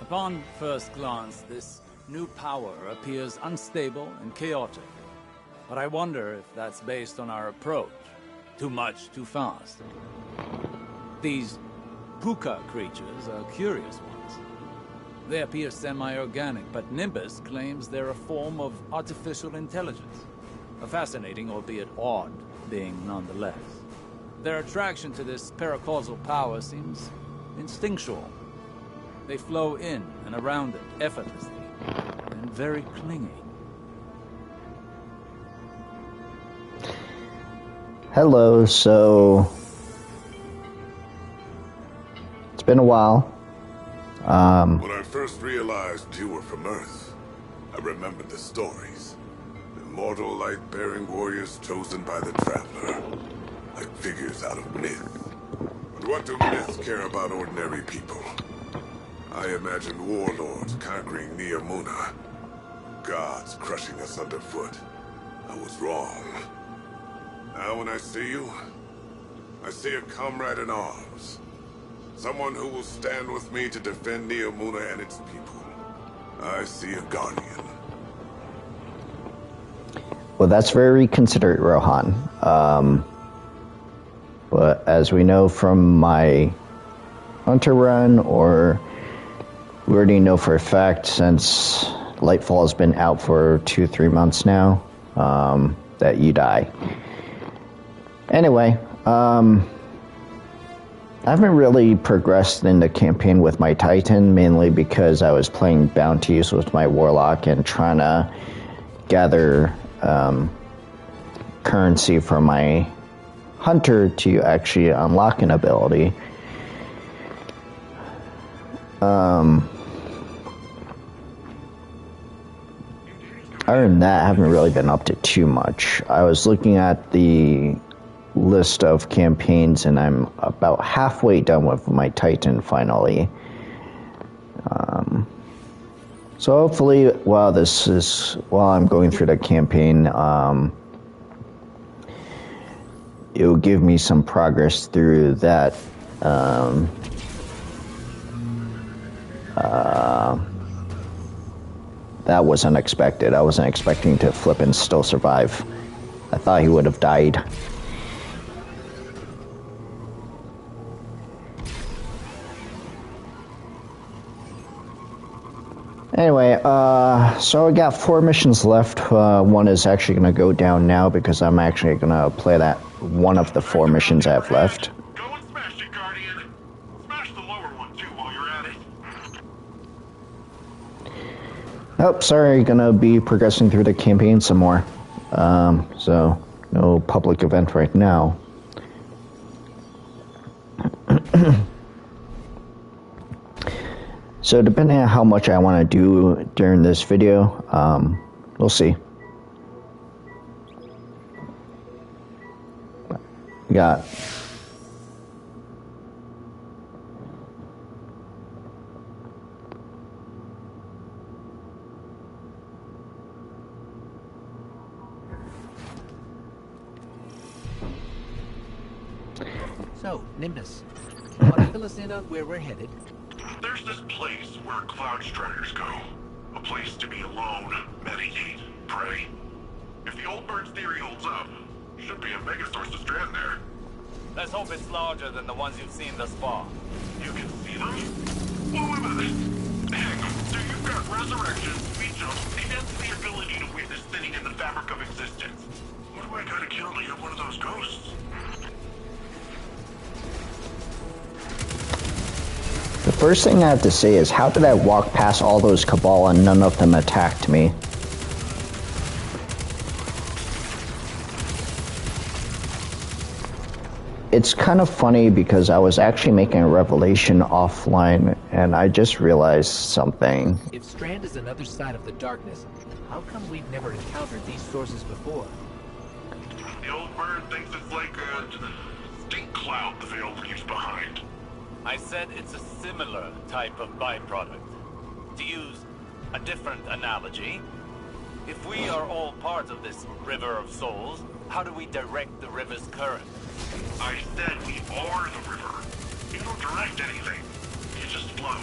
Upon first glance, this new power appears unstable and chaotic. But I wonder if that's based on our approach. Too much, too fast. These puka creatures are curious ones. They appear semi-organic, but Nimbus claims they're a form of artificial intelligence. A fascinating, albeit odd, being nonetheless. Their attraction to this paracausal power seems instinctual. They flow in and around it effortlessly, and very clingy. Hello, so it's been a while. When I first realized you were from Earth, I remembered the stories. Immortal light-bearing warriors chosen by the Traveler, like figures out of myth. But what do myths care about ordinary people? I imagined warlords conquering Neomuna, gods crushing us underfoot. I was wrong. Now when I see you, I see a comrade in arms. Someone who will stand with me to defend Neomuna and its people. I see a guardian. Well, that's very considerate, Rohan. But as we know from my Hunter run, or we already know for a fact, since Lightfall has been out for 2-3 months now, that you die. Anyway, I haven't really progressed in the campaign with my Titan, mainly because I was playing bounties with my Warlock and trying to gather currency from my Hunter to actually unlock an ability. Other than that, I haven't really been up to too much. I was looking at the list of campaigns, and I'm about halfway done with my Titan finally. So hopefully, while I'm going through the campaign, it will give me some progress through that. That was unexpected. I wasn't expecting to flip and still survive. I thought he would have died. Anyway, so I got 4 missions left. One is actually going to go down now because I'm actually going to play that one of the 4 missions I have left. Go and smash it, Guardian. Smash the lower one too while you're at it. Oh, sorry, gonna be progressing through the campaign some more. So no public event right now. So depending on how much I want to do during this video, we'll see. We got So, Nimbus, want to fill us in on where we're headed? There's this place where Cloud Striders go. A place to be alone, meditate, pray. If the old bird's theory holds up, should be a mega source of strand there. Let's hope it's larger than the ones you've seen thus far. You can see them? Well, wait a minute. Hang on. So you've got resurrection, speed jump, and the ability to witness thinning in the fabric of existence. What do I gotta kill to get one of those ghosts? The first thing I have to say is, how did I walk past all those Cabal and none of them attacked me? It's kind of funny because I was actually making a revelation offline and I just realized something. If Strand is another side of the darkness, how come we've never encountered these sources before? The old bird thinks it's like a stink cloud the veil leaves behind. I said it's a similar type of byproduct. To use a different analogy, if we are all part of this river of souls, how do we direct the river's current? I said we are the river. You don't direct anything. You just flow.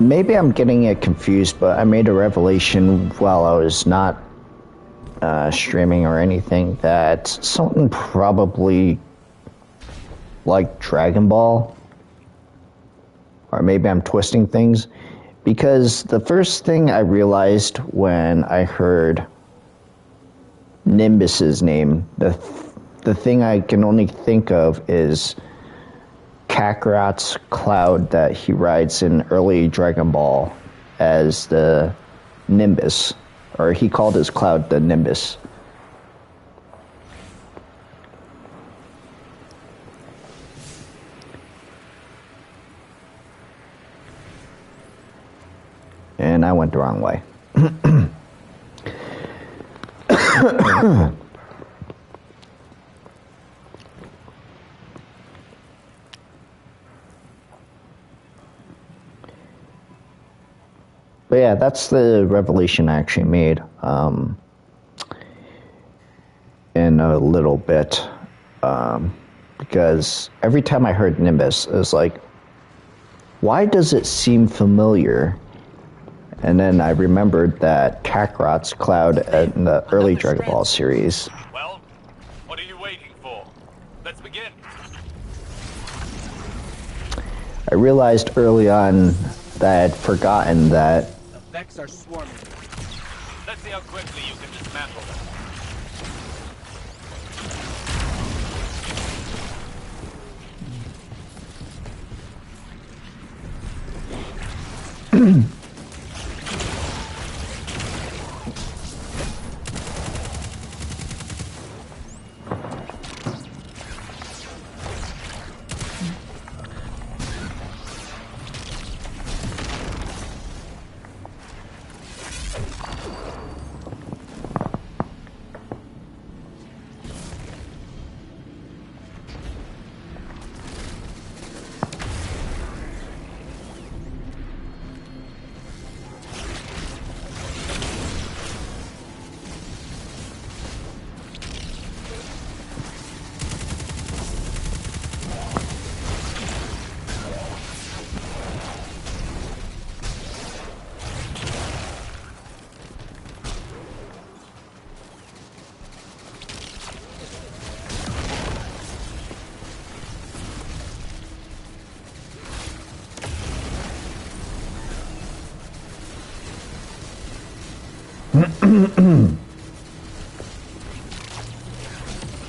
maybe I'm getting it confused, but I made a revelation while I was not streaming or anything that something probably like Dragon Ball, or maybe I'm twisting things, because the first thing I realized when I heard Nimbus's name, the thing I can only think of is Kakarot's cloud that he rides in early Dragon Ball as the Nimbus, or he called his cloud the Nimbus. And I went the wrong way. But yeah, that's the revelation I actually made in a little bit. Because every time I heard Nimbus, it was like, why does it seem familiar? And then I remembered that Kakarot's cloud in the early Dragon Ball series. Well, what are you waiting for? Let's begin. I realized early on that I had forgotten that Effects are swarming. Let's see how quickly you can dismantle them.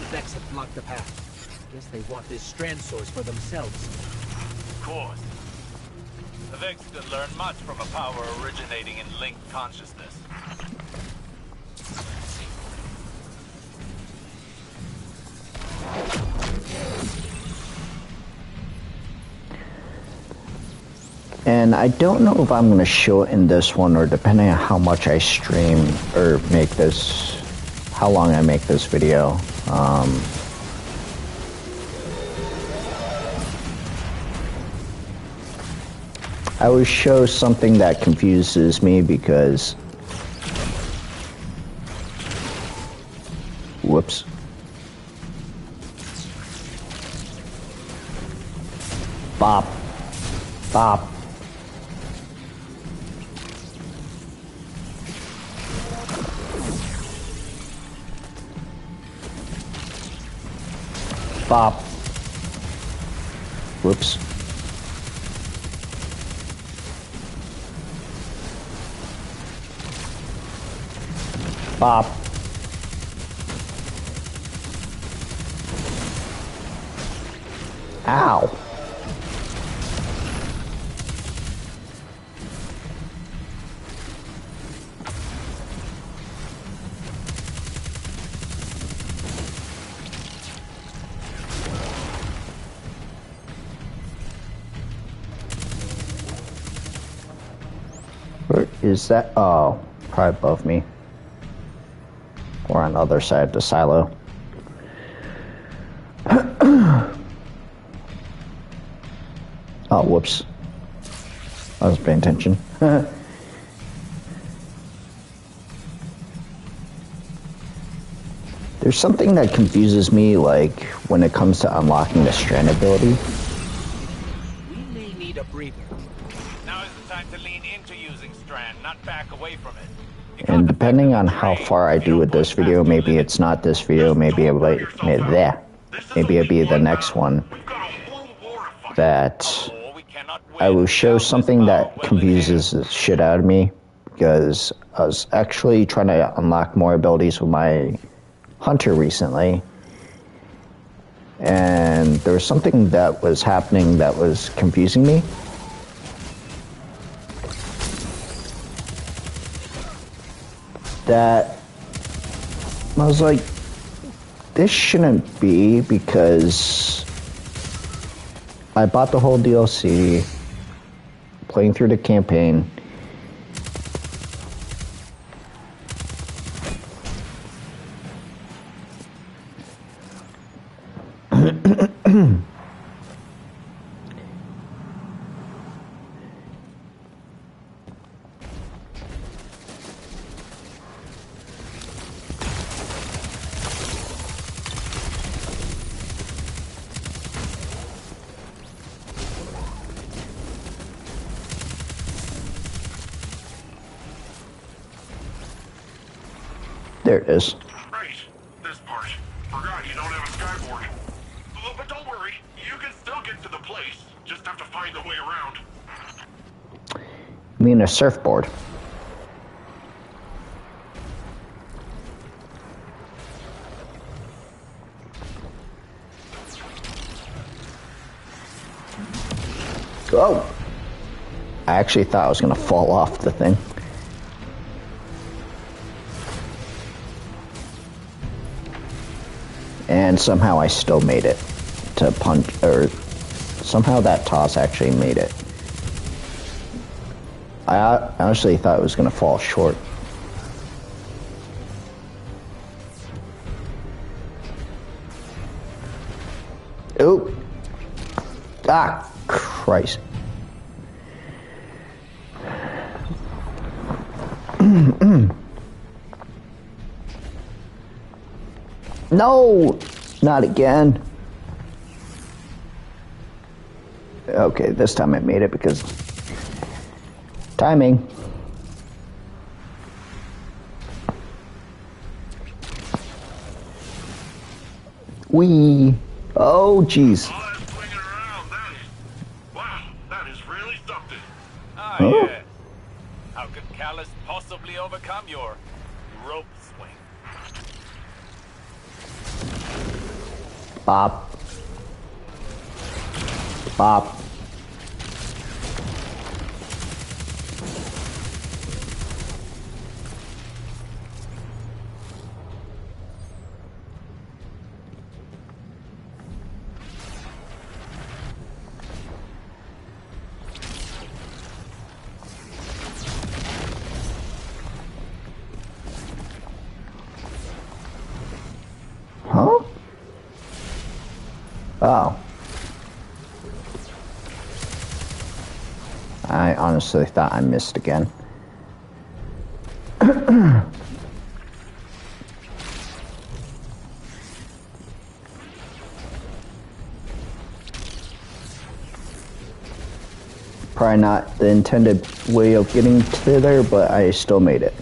Effects have blocked the path. Guess they want this strand source for themselves. Of course. The Vex could learn much from a power originating in linked consciousness. And I don't know if I'm going to show it in this one, or depending on how much I stream or make this, how long I make this video. I will show something that confuses me because, whoops. Bop. Bop. Bop. Whoops. Bop. Ow. Where is that? Oh, probably above me. Or on the other side of the silo. Oh, whoops. I was paying attention. There's something that confuses me, like, when it comes to unlocking the strand ability. We may need a breather. Now is the time to lean into using Strand, not back away from it. You And can't depending on effectively how train far I if you do don't with this push video, past your maybe limits. it's not this video, maybe Don't burn yourself out. This is maybe it'll only be the one next battle. one We've got a whole war to fight. that Or we cannot I win will show without this something power that well in confuses hand. the shit out of me, because I was actually trying to unlock more abilities with my hunter recently, and there was something that was happening that was confusing me. That I was like, this shouldn't be, because I bought the whole DLC, playing through the campaign. There it is. Right, this part. Forgot you don't have a skyboard. But don't worry, you can still get to the place. Just have to find the way around. I mean a surfboard. Oh! I actually thought I was gonna fall off the thing. And somehow I still made it to punch, or somehow that toss actually made it. I honestly thought it was gonna fall short. Oop! Ah, Christ. No! Not again. Okay, this time I made it because timing. Wee. Oh, jeez. All that swinging around, that is really something. Ah, Oh. yeah. How could Callus possibly overcome your rope swing? Bop. Bop. Huh? Oh. I honestly thought I missed again. Probably not the intended way of getting to there, but I still made it.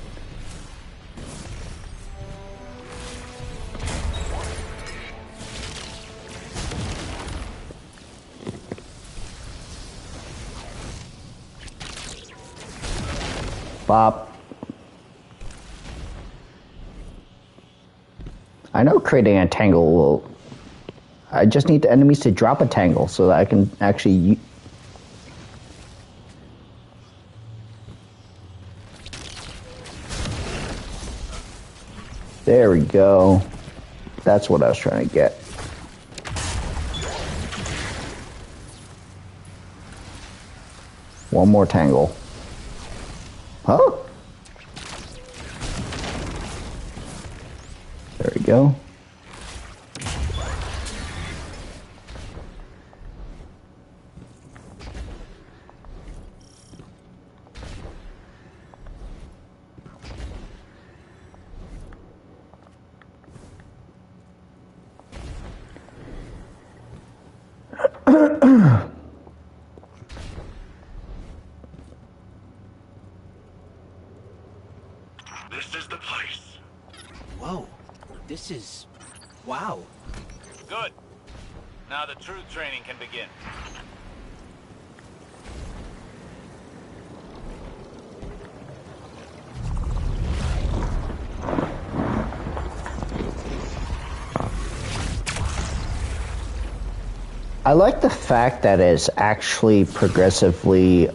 Bop. I know creating a tangle will... I just need the enemies to drop a tangle so that I can actually... There we go. That's what I was trying to get. One more tangle. Huh? There we go. This is the place. Whoa. This is... wow. Good. Now the true training can begin. I like the fact that it's actually progressively,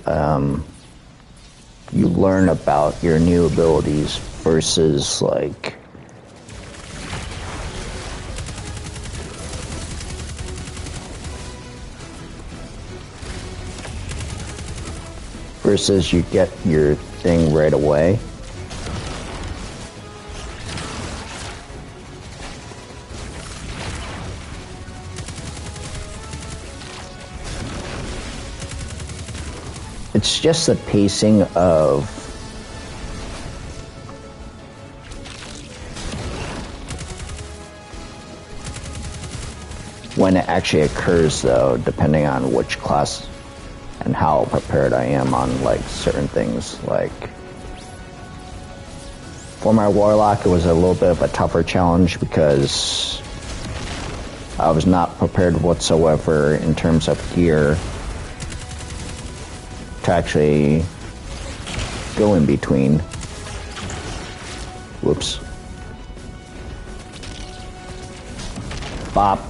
you learn about your new abilities versus, like, versus you get your thing right away. It's just the pacing of when it actually occurs, though, depending on which class and how prepared I am on, like, certain things. Like, for my Warlock, it was a little bit of a tougher challenge because I was not prepared whatsoever in terms of gear to actually go in between. Whoops. Bop.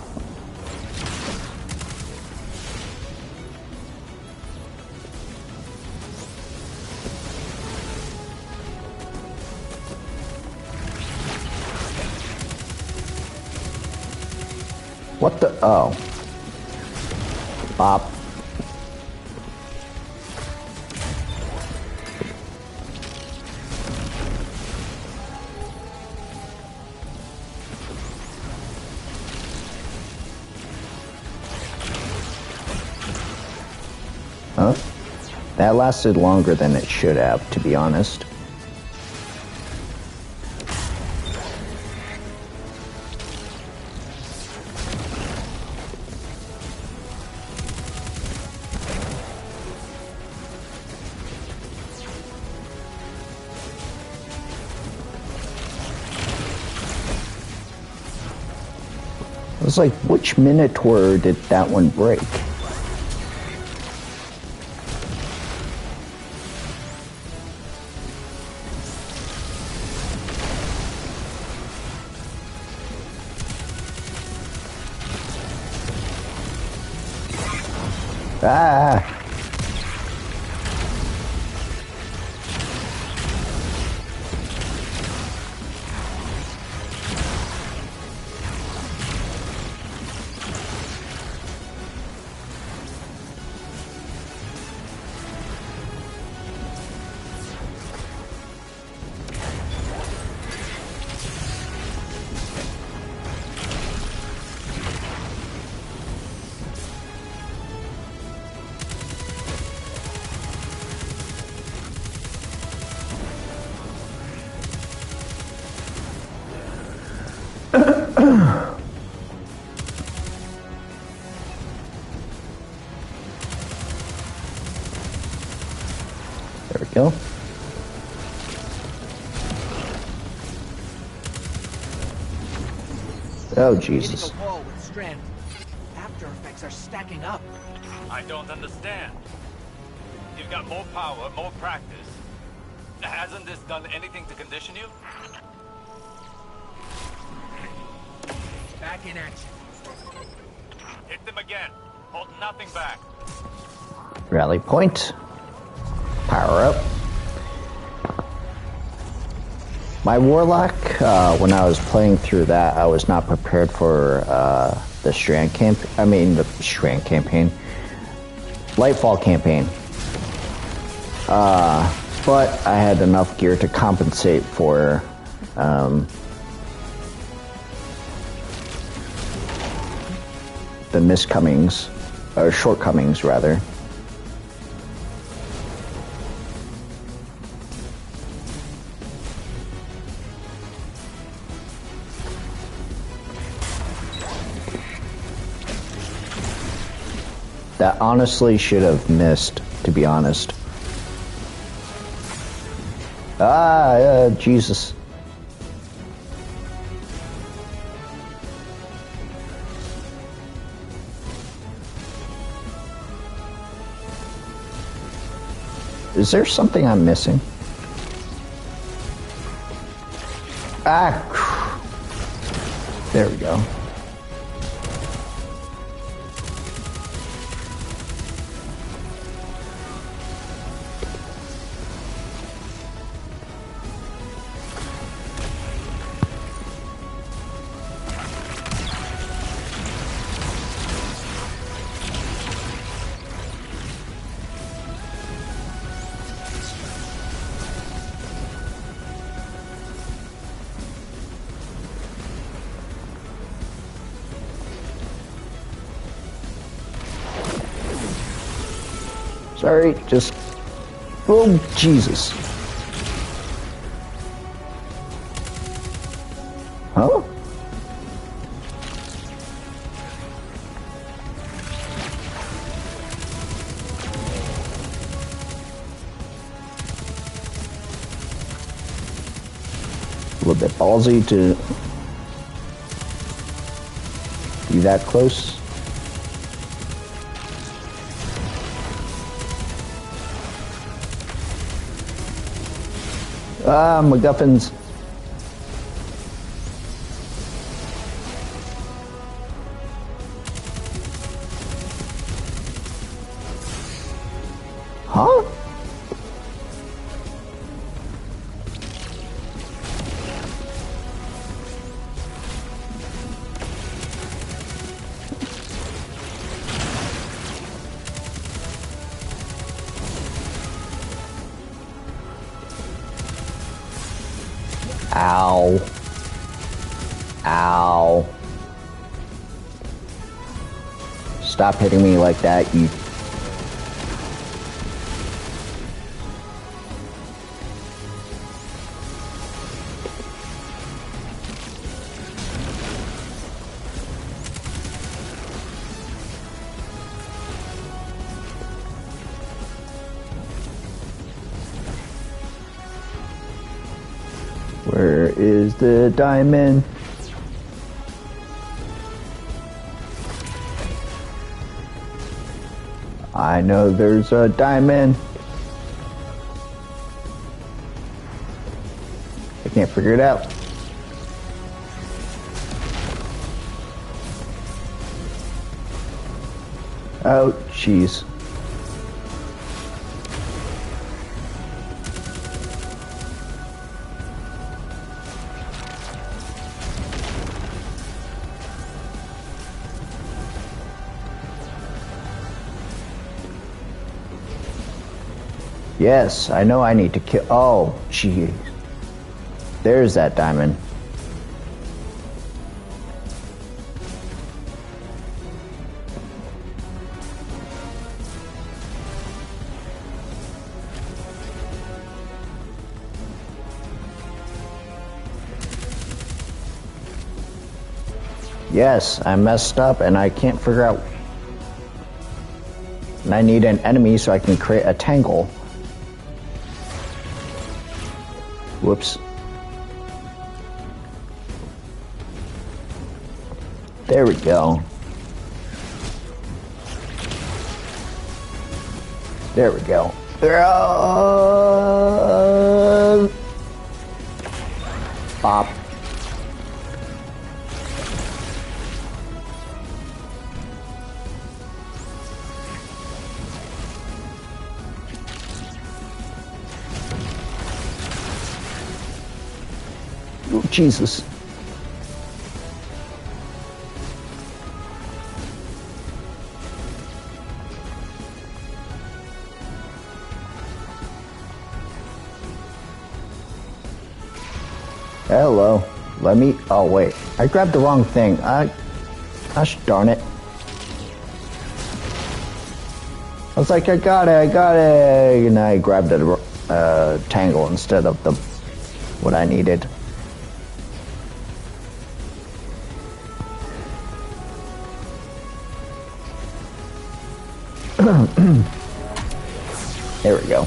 What the? Oh. Bop. Huh? That lasted longer than it should have, to be honest. I was like, which Minotaur did that one break? Ah! There we go. Oh, Jesus. Hitting a wall with strength. After effects are stacking up. I don't understand. You've got more power, more practice. Hasn't this done anything to condition you? Back in action. Hit them again. Hold nothing back. Rally point. Power up. My Warlock, when I was playing through that, I was not prepared for the Strand camp. I mean, the Strand campaign. Lightfall campaign. But I had enough gear to compensate for the miscomings, or shortcomings, rather. That honestly should have missed, to be honest. Jesus. Is there something I'm missing? Ah! There we go. Sorry, just... Oh, Jesus. Huh? A little bit ballsy to be that close. Ah, MacGuffins. Huh? Ow. Ow. Stop hitting me like that, you... Where is the diamond? I know there's a diamond. I can't figure it out. Oh, jeez. Yes, I know I need to kill... Oh, jeez. There's that diamond. Yes, I messed up and I can't figure out... And I need an enemy so I can create a tangle. Whoops. There we go. There we go. Pop. Oh, Jesus. Hello. Let me... Oh, wait. I grabbed the wrong thing. Gosh darn it. I was like, I got it. And I grabbed a tangle instead of the... what I needed. There we go.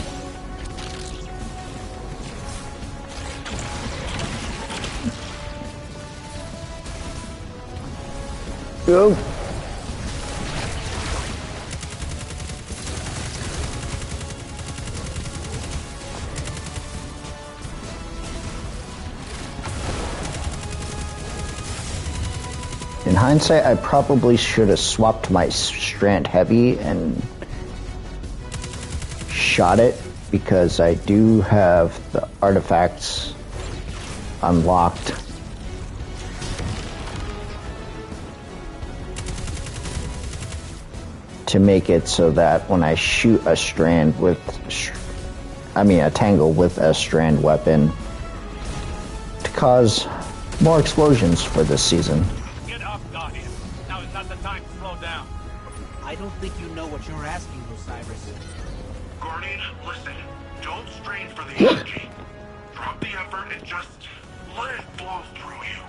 Oh. In hindsight, I probably should have swapped my strand heavy and shot it, because I do have the artifacts unlocked. To make it so that when I shoot a strand with, a tangle with a strand weapon, to cause more explosions for this season. Get up, Guardian. Now is not the time to slow down. I don't think you know what you're asking, Osiris. Guardian, listen. Don't strain for the energy. Drop the effort and just let it flow through you.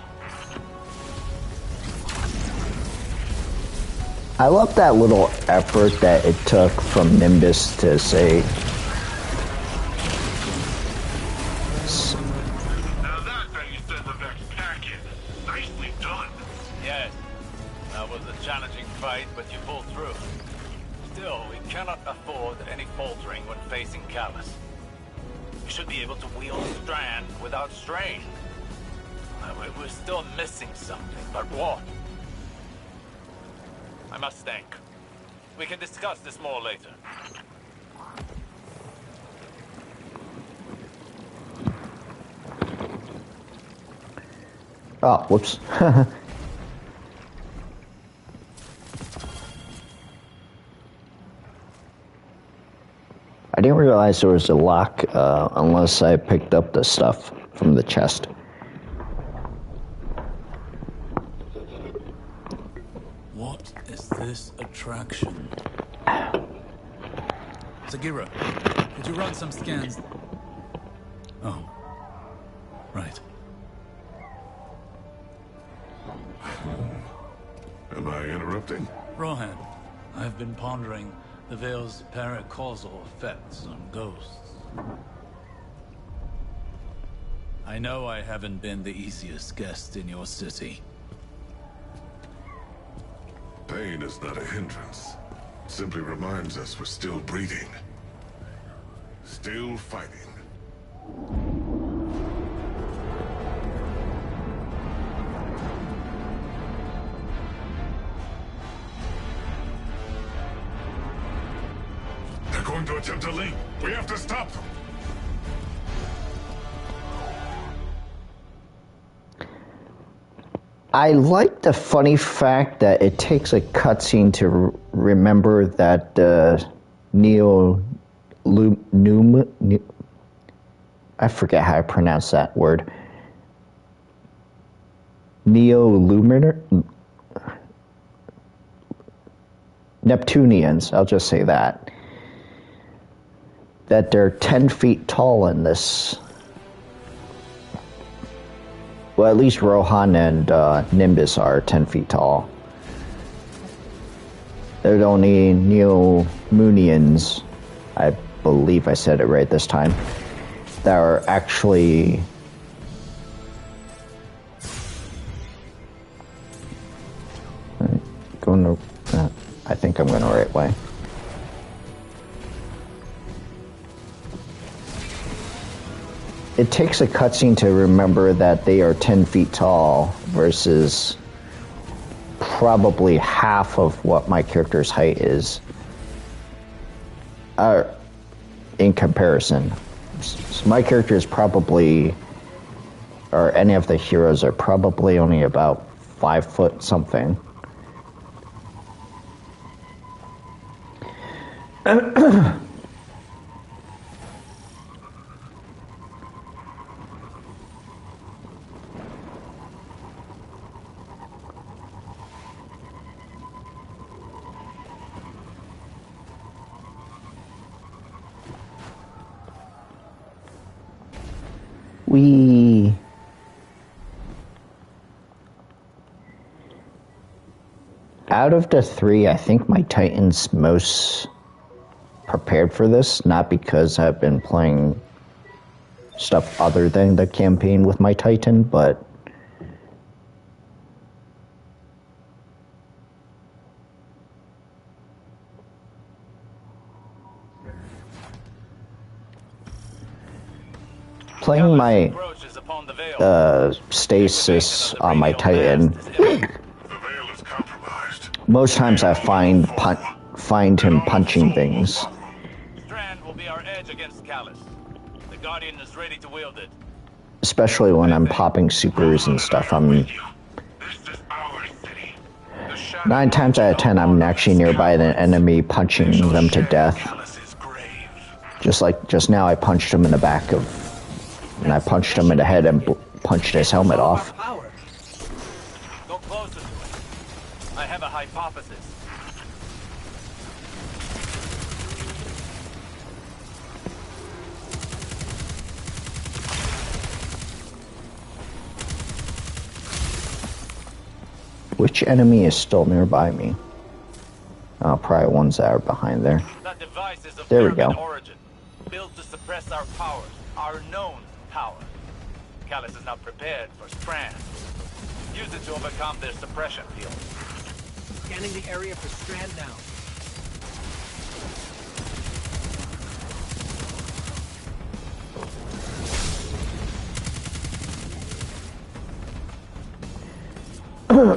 I love that little effort that it took from Nimbus to say... Now that's how you send the Vex packet. Nicely done. Yes, that was a challenging fight, but you pulled through. Still, we cannot afford any faltering when facing Callus. We should be able to wield Strand without strain. We're still missing something, but what? I must think. We can discuss this more later. Oh, whoops. I didn't realize there was a lock unless I picked up the stuff from the chest. What is this attraction? Sagira, could you run some scans? Oh, right. Am I interrupting? Rohan, I've been pondering the Veil's paracausal effects on ghosts. I know I haven't been the easiest guest in your city. Pain is not a hindrance. It simply reminds us we're still breathing. Still fighting. They're going to attempt to leap. We have to stop them. I like the funny fact that it takes a cutscene to remember that I forget how I pronounce that word. Neptunians, I'll just say that. That they're 10 feet tall in this. Well, at least Rohan and Nimbus are 10 feet tall. They're the only Neomunians, I believe I said it right this time, that are actually... I think I'm going the right way. It takes a cutscene to remember that they are 10 feet tall versus probably half of what my character's height is in comparison. So my character is probably, or any of the heroes are probably only about 5 foot something. Out of the 3, I think my Titan's most prepared for this, not because I've been playing stuff other than the campaign with my Titan, but Playing my Encroaches upon the veil. stasis on my Titan, The veil is compromised. most times I find him punching things. Strand will be our edge against Callus. The Guardian is ready to wield it. Especially when I'm popping supers and stuff. This is our city. The shadow 9 times out of 10, I'm actually nearby the enemy punching them to death. Callus's grave. Just like just now, I punched him in the back of, and I punched him in the head and punched his helmet off. Power. Go closer to it. I have a hypothesis. Which enemy is still nearby me? Oh, probably ones that are behind there. That device is of There we pyramid go. origin, built to suppress our powers, our known power. Callus is not prepared for Strand. Use it to overcome their suppression field. Scanning the area for Strand now. Your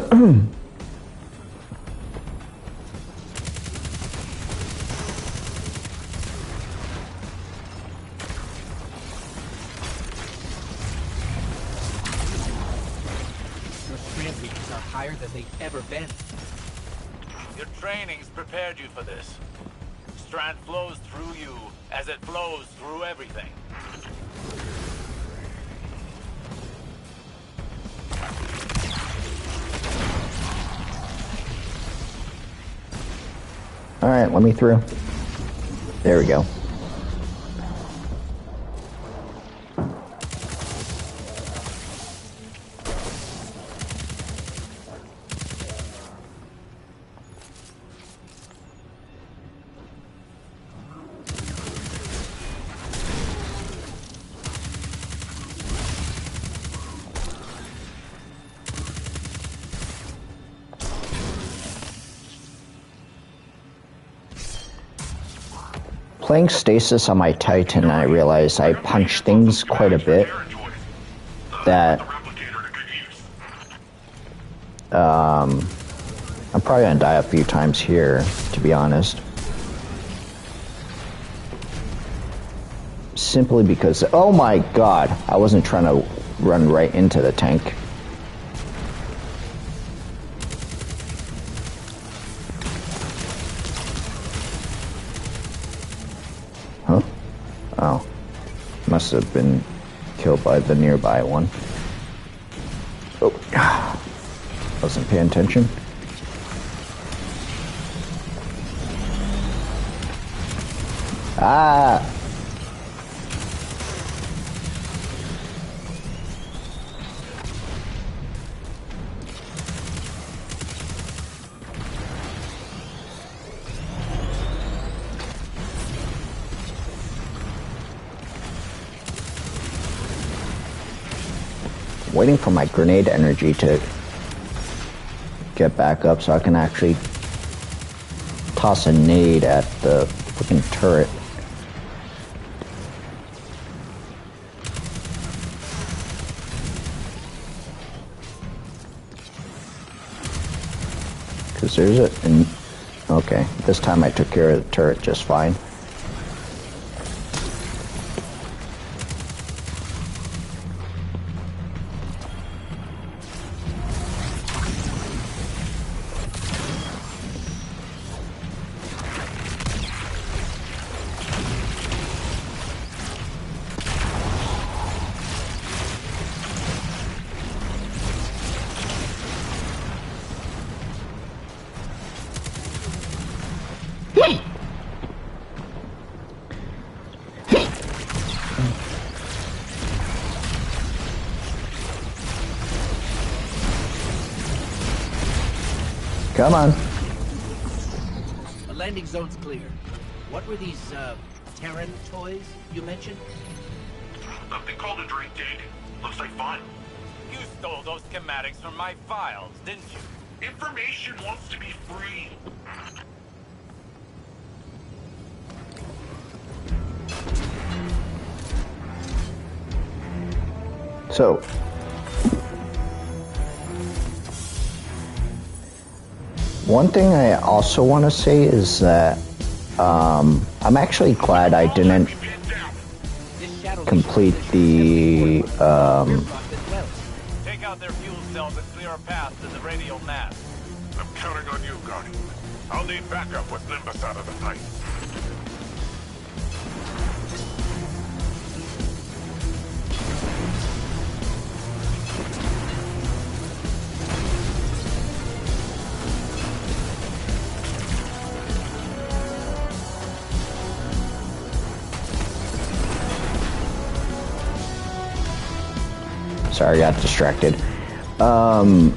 strand reaches are higher than they've ever been. Your training's prepared you for this. Strand flows through you as it flows through everything. Alright, let me through. There we go. Playing stasis on my Titan, I realized I punch things quite a bit that I'm probably gonna die a few times here, to be honest. Simply because, oh my god, I wasn't trying to run right into the tank. Huh? Oh. Must have been killed by the nearby one. Oh. Wasn't paying attention. Ah! Waiting for my grenade energy to get back up so I can actually toss a nade at the freaking turret. Because there's a... Okay, this time I took care of the turret just fine. Come on. The landing zone's clear. What were these, Terran toys you mentioned? Something called a drink dig. Looks like fun. You stole those schematics from my files, didn't you? Information wants to be free. So, one thing I also want to say is that I'm actually glad I didn't complete the Take out their fuel cells and clear a path to the radial mast. I'm counting on you, Guardian. I'll need backup with Nimbus out of the fight. Sorry, I got distracted. I'm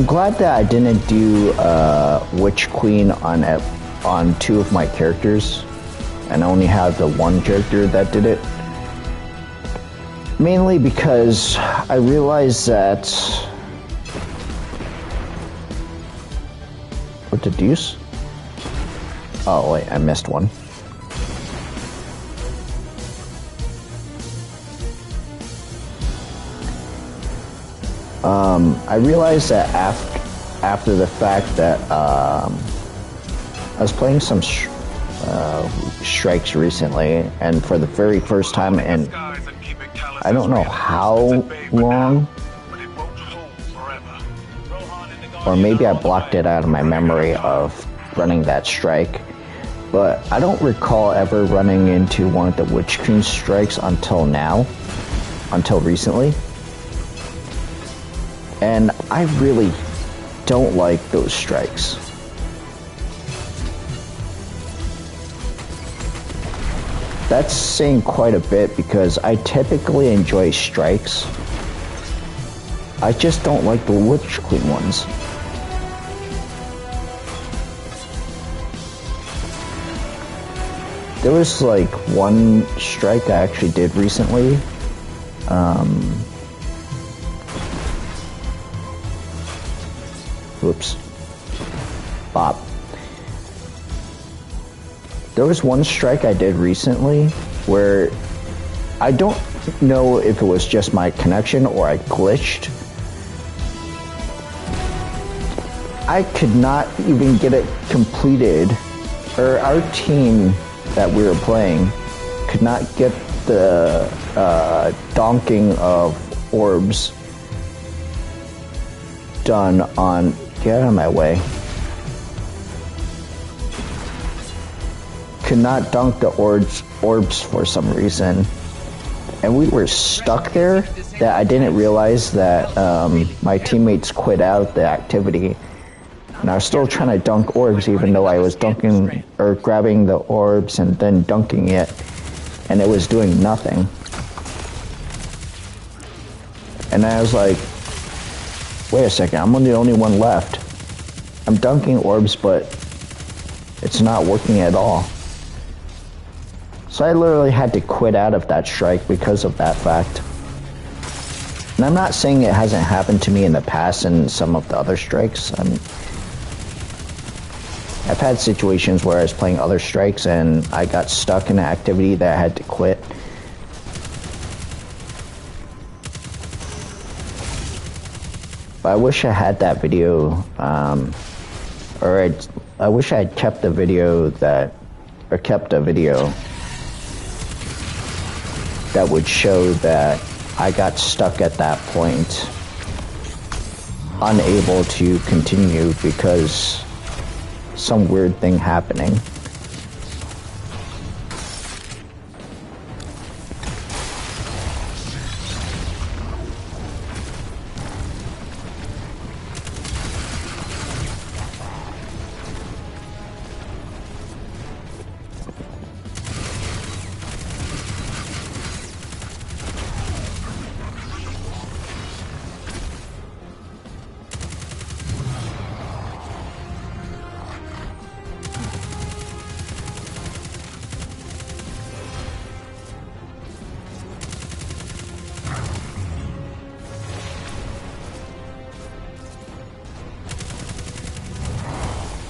glad that I didn't do Witch Queen on two of my characters, and I only have the one character that did it. Mainly because I realized that... What the deuce? Oh wait, I missed one. I realized that after the fact that I was playing some strikes recently, and for the very first time in I don't know how long, or maybe I blocked it out of my memory of running that strike, but I don't recall ever running into one of the Witch Queen strikes until recently. And I really don't like those strikes. That's saying quite a bit because I typically enjoy strikes. I just don't like the Witch Queen ones. There was like one strike I actually did recently. Oops. Bop. There was one strike I did recently where I don't know if it was just my connection or I glitched. I could not even get it completed, or our team that we were playing could not get the donking of orbs done on... Get out of my way. Could not dunk the orbs for some reason. And we were stuck there that I didn't realize that my teammates quit out the activity. And I was still trying to dunk orbs even though I was dunking or grabbing the orbs and then dunking it. And it was doing nothing. And I was like, wait a second, I'm the only one left. I'm dunking orbs, but it's not working at all. So I literally had to quit out of that strike because of that fact. And I'm not saying it hasn't happened to me in the past in some of the other strikes. I've had situations where I was playing other strikes and I got stuck in an activity that I had to quit. But I wish I had that video, or I wish I had kept the video that would show that I got stuck at that point, unable to continue because some weird thing happening.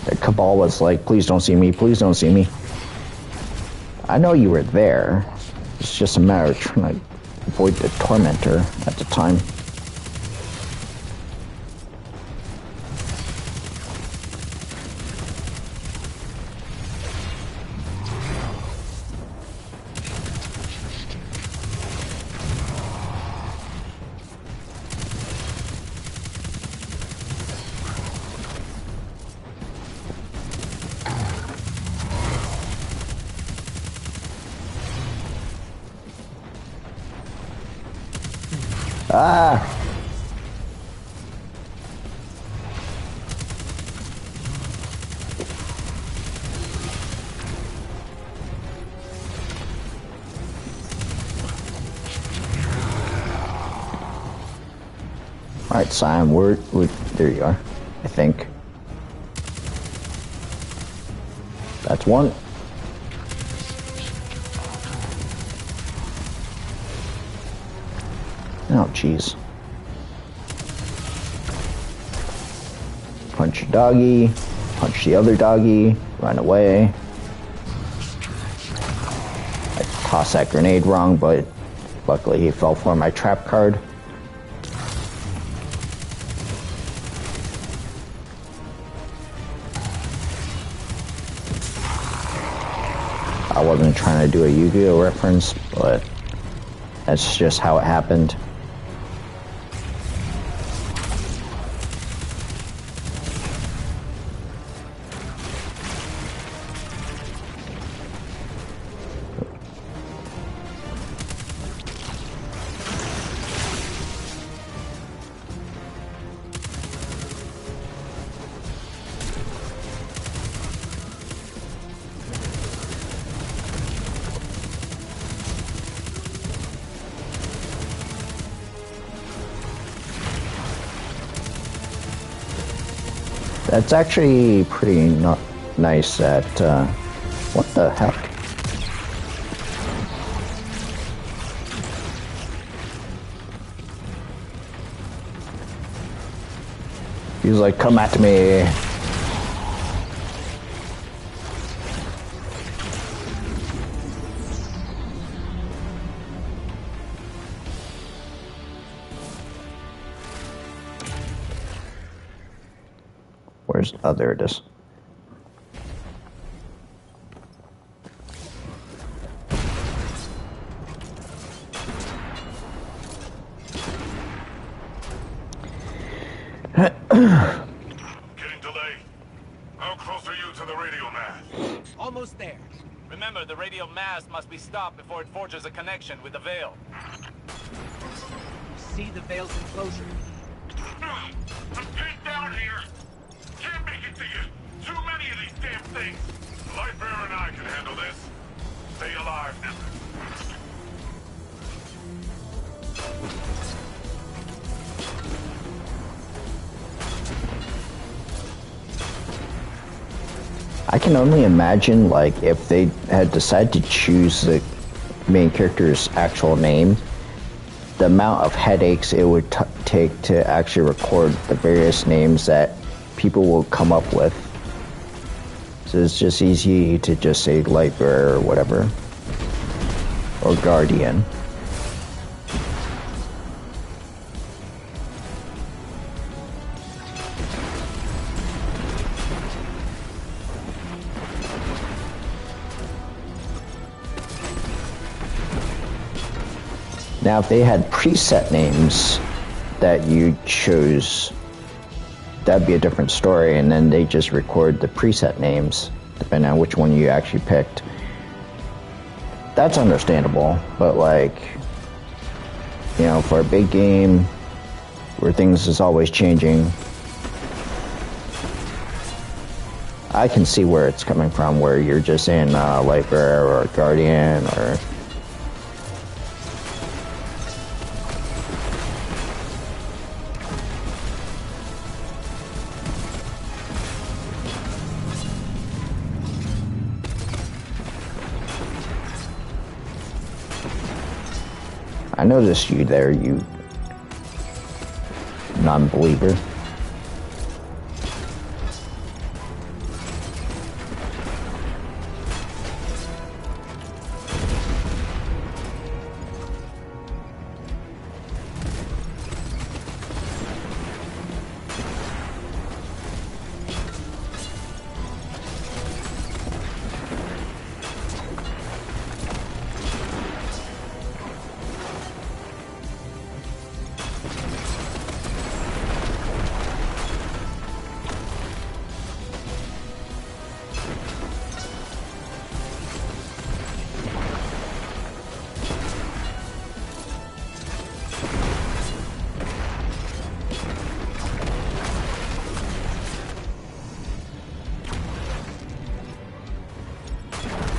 The Cabal was like, please don't see me, please don't see me. I know you were there. It's just a matter of trying to avoid the tormentor at the time. Ah! Alright, Simon, there you are, I think. That's one. Oh, jeez. Punch your doggy, punch the other doggy, run away. I tossed that grenade wrong, but luckily he fell for my trap card. I wasn't trying to do a Yu-Gi-Oh reference, but that's just how it happened. That's actually pretty nice that, what the heck? He was like, come at me. Where's, oh, there it is. Getting delayed. How close are you to the radio mast? Almost there. Remember, the radio mast must be stopped before it forges a connection with the Veil. See the Veil's enclosure. I'm pinned down here. Can't make it to you. Too many of these damn things. Lightbearer and I can handle this. Stay alive, Nimble. I can only imagine, like, if they had decided to choose the main character's actual name, the amount of headaches it would take to actually record the various names that people will come up with. So it's just easy to just say Lightbearer or whatever. Or Guardian. Now, if they had preset names that you chose, that'd be a different story, and then they just record the preset names, depending on which one you actually picked. That's understandable, but like, you know, for a big game, where things is always changing, I can see where it's coming from, where you're just saying Lightbearer or Guardian or... I noticed you there, you non-believer.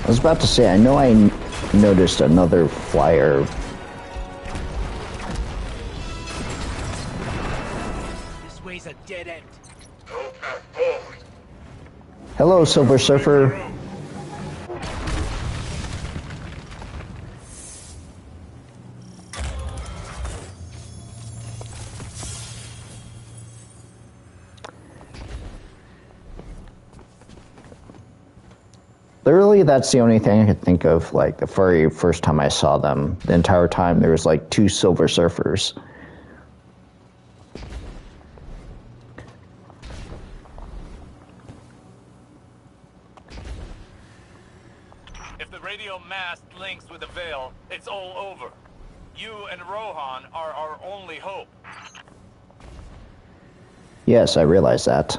I was about to say, I know I noticed another flyer. This way's a dead end. No path forward. Hello, Silver Surfer. Literally, that's the only thing I could think of, like, the very first time I saw them. The entire time, there was, like, 2 Silver Surfers. If the radio mast links with the Veil, it's all over. You and Rohan are our only hope. Yes, I realize that.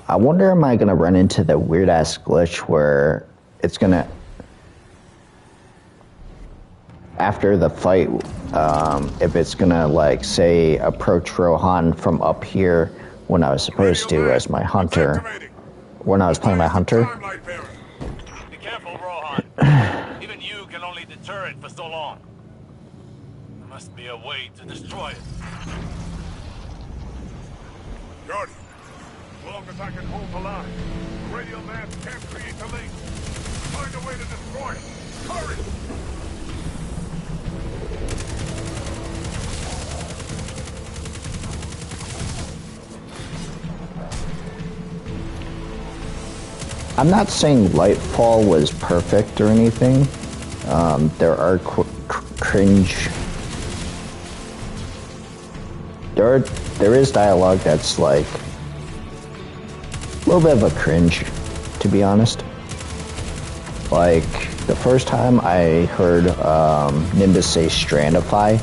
I wonder, am I gonna run into the weird ass glitch where it's gonna, after the fight, if it's gonna, like, say, approach Rohan from up here when I was supposed to as my hunter, when I was playing my hunter. Be careful, Rohan. Even you can only deter it for so long. There must be a way to destroy it. Guardian, as long as I can hold the line, the radio mast can't create the link. Find a way to destroy it. Hurry! I'm not saying Lightfall was perfect or anything. There are cringe. There is dialogue that's like a little bit of a cringe, to be honest. Like the first time I heard Nimbus say "Strandify,"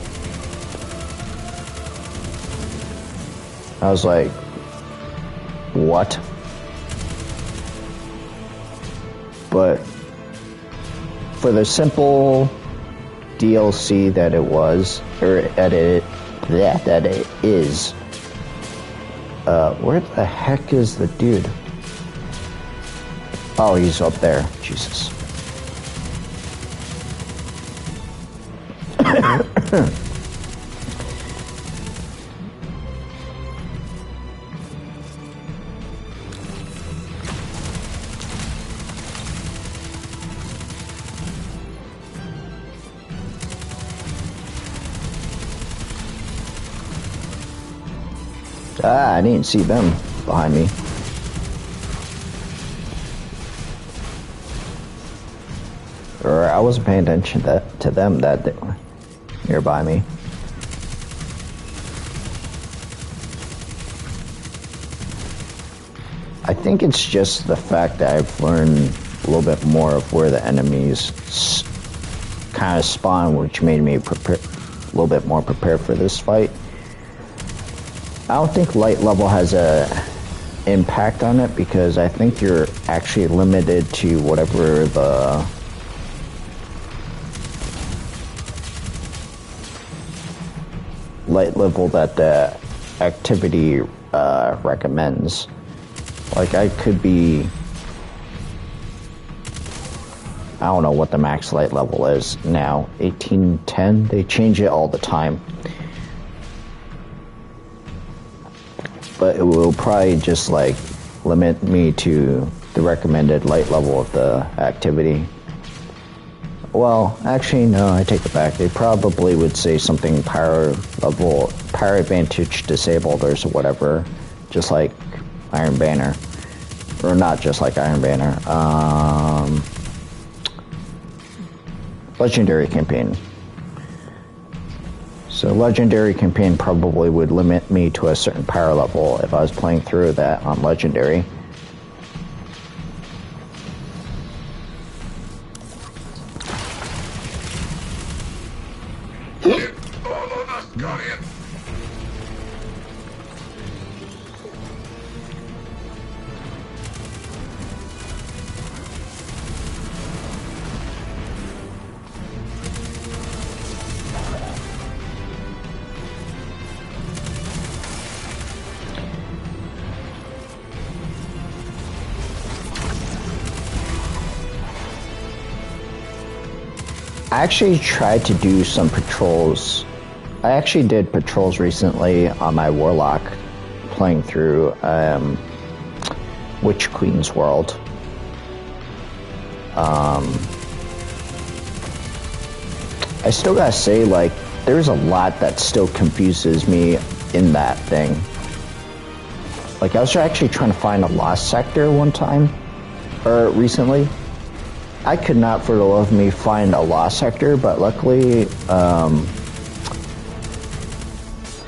I was like, "What?" But for the simple DLC that it was, or that it is, where the heck is the dude? Oh, he's up there. Jesus. I didn't see them behind me. Or I wasn't paying attention to them that they were nearby me. I think it's just the fact that I've learned a little bit more of where the enemies kind of spawn, which made me a little bit more prepared for this fight. I don't think light level has a impact on it because I think you're actually limited to whatever the light level that the activity recommends. Like I could be, I don't know what the max light level is now, 1810? They change it all the time. But it will probably just like limit me to the recommended light level of the activity. Well, actually no, I take it back. They probably would say something power level, power advantage disabled or whatever, just like Iron Banner. Or not just like Iron Banner. Legendary campaign. So Legendary campaign probably would limit me to a certain power level if I was playing through that on Legendary. I actually tried to do some patrols. I actually did patrols recently on my Warlock, playing through Witch Queen's world. I still gotta say, like, there's a lot that still confuses me in that thing. Like, I was actually trying to find a lost sector one time, or recently. I could not for the love of me find a lost sector, but luckily, I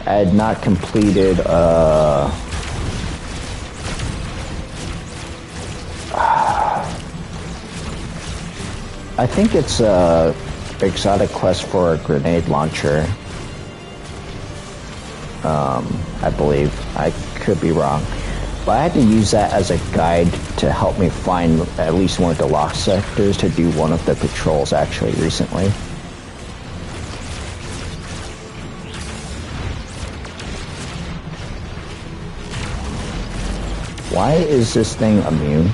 had not completed, I think it's a exotic quest for a grenade launcher. I believe. I could be wrong. But I had to use that as a guide to help me find at least one of the lost sectors to do one of the patrols actually recently. Why is this thing immune?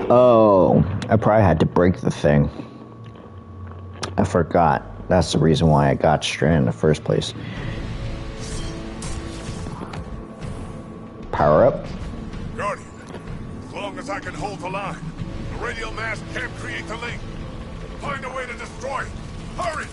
Oh, I probably had to break the thing. I forgot. That's the reason why I got stranded in the first place. Power up. Guardian, as long as I can hold the line, the radial mass can't create the link. Find a way to destroy it. Hurry!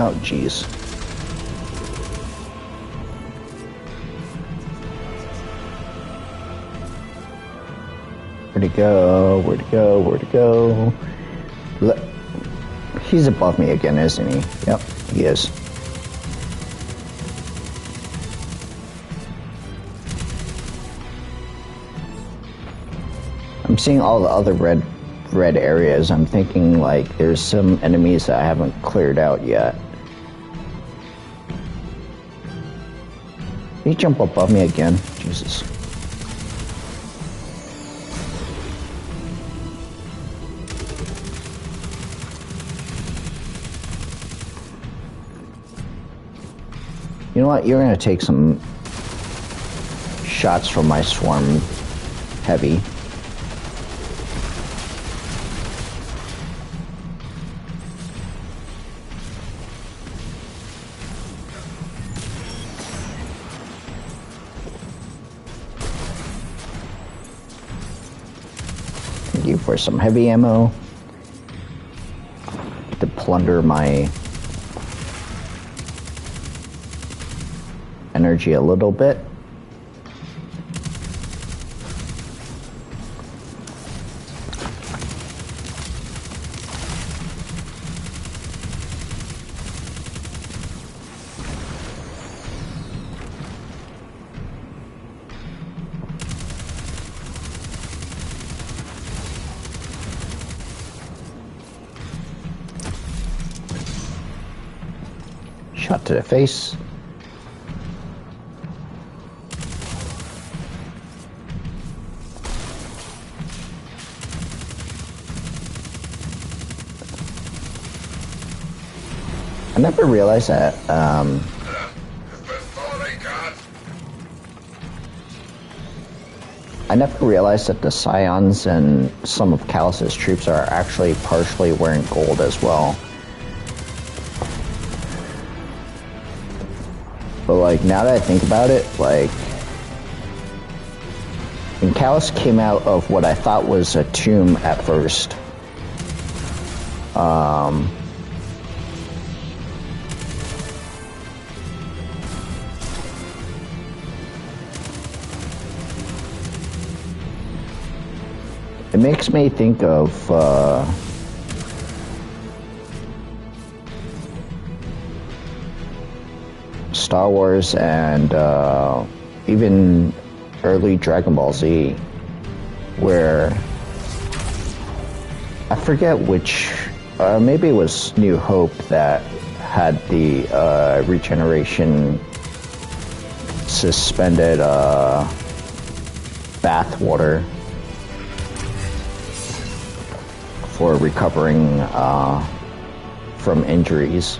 Oh, jeez. Where'd he go? Where'd he go? Where'd he go? He's above me again, isn't he? Yep, he is. I'm seeing all the other red areas. I'm thinking, like, there's some enemies that I haven't cleared out yet. Can you jump above me again? Jesus. You know what? You're gonna take some shots from my swarm heavy. For some heavy ammo to plunder my energy a little bit. Shot to the face. I never realized that, I never realized that the Scions and some of Callus's troops are actually partially wearing gold as well. But, like, now that I think about it, like, when Callus came out of what I thought was a tomb at first, it makes me think of, Star Wars and even early Dragon Ball Z, where I forget which, maybe it was New Hope that had the regeneration suspended bath water for recovering from injuries.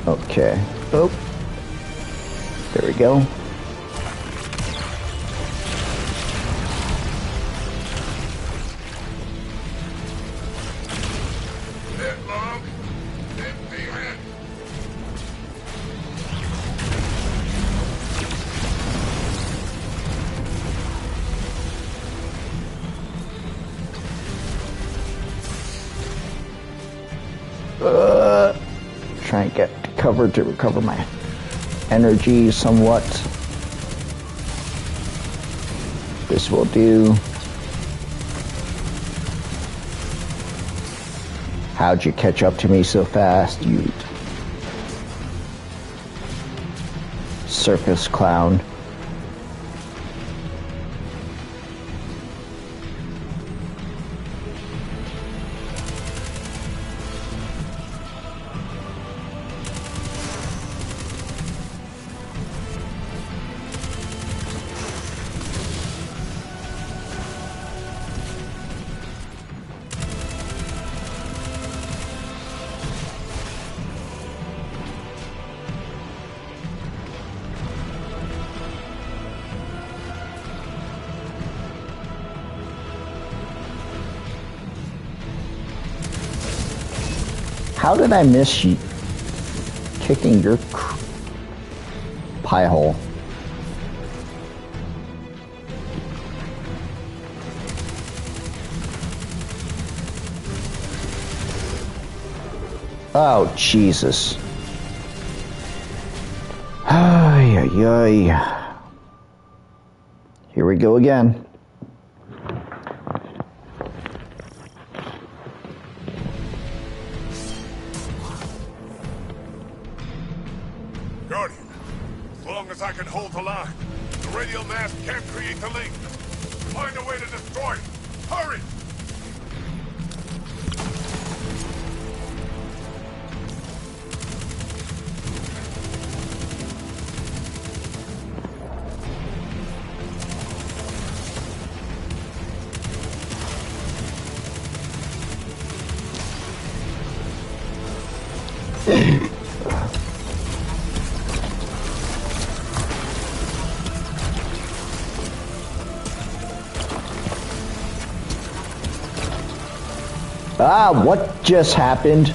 Okay. Oh. There we go. Try and get covered to recover my energy somewhat. This will do. How'd you catch up to me so fast, you circus clown? How did I miss you kicking your pie hole? Oh, Jesus. Ay, ay, ay. Here we go again. Guardian, as long as I can hold the line, the radial mass can't create the link. Find a way to destroy it. Hurry! Ah, what just happened?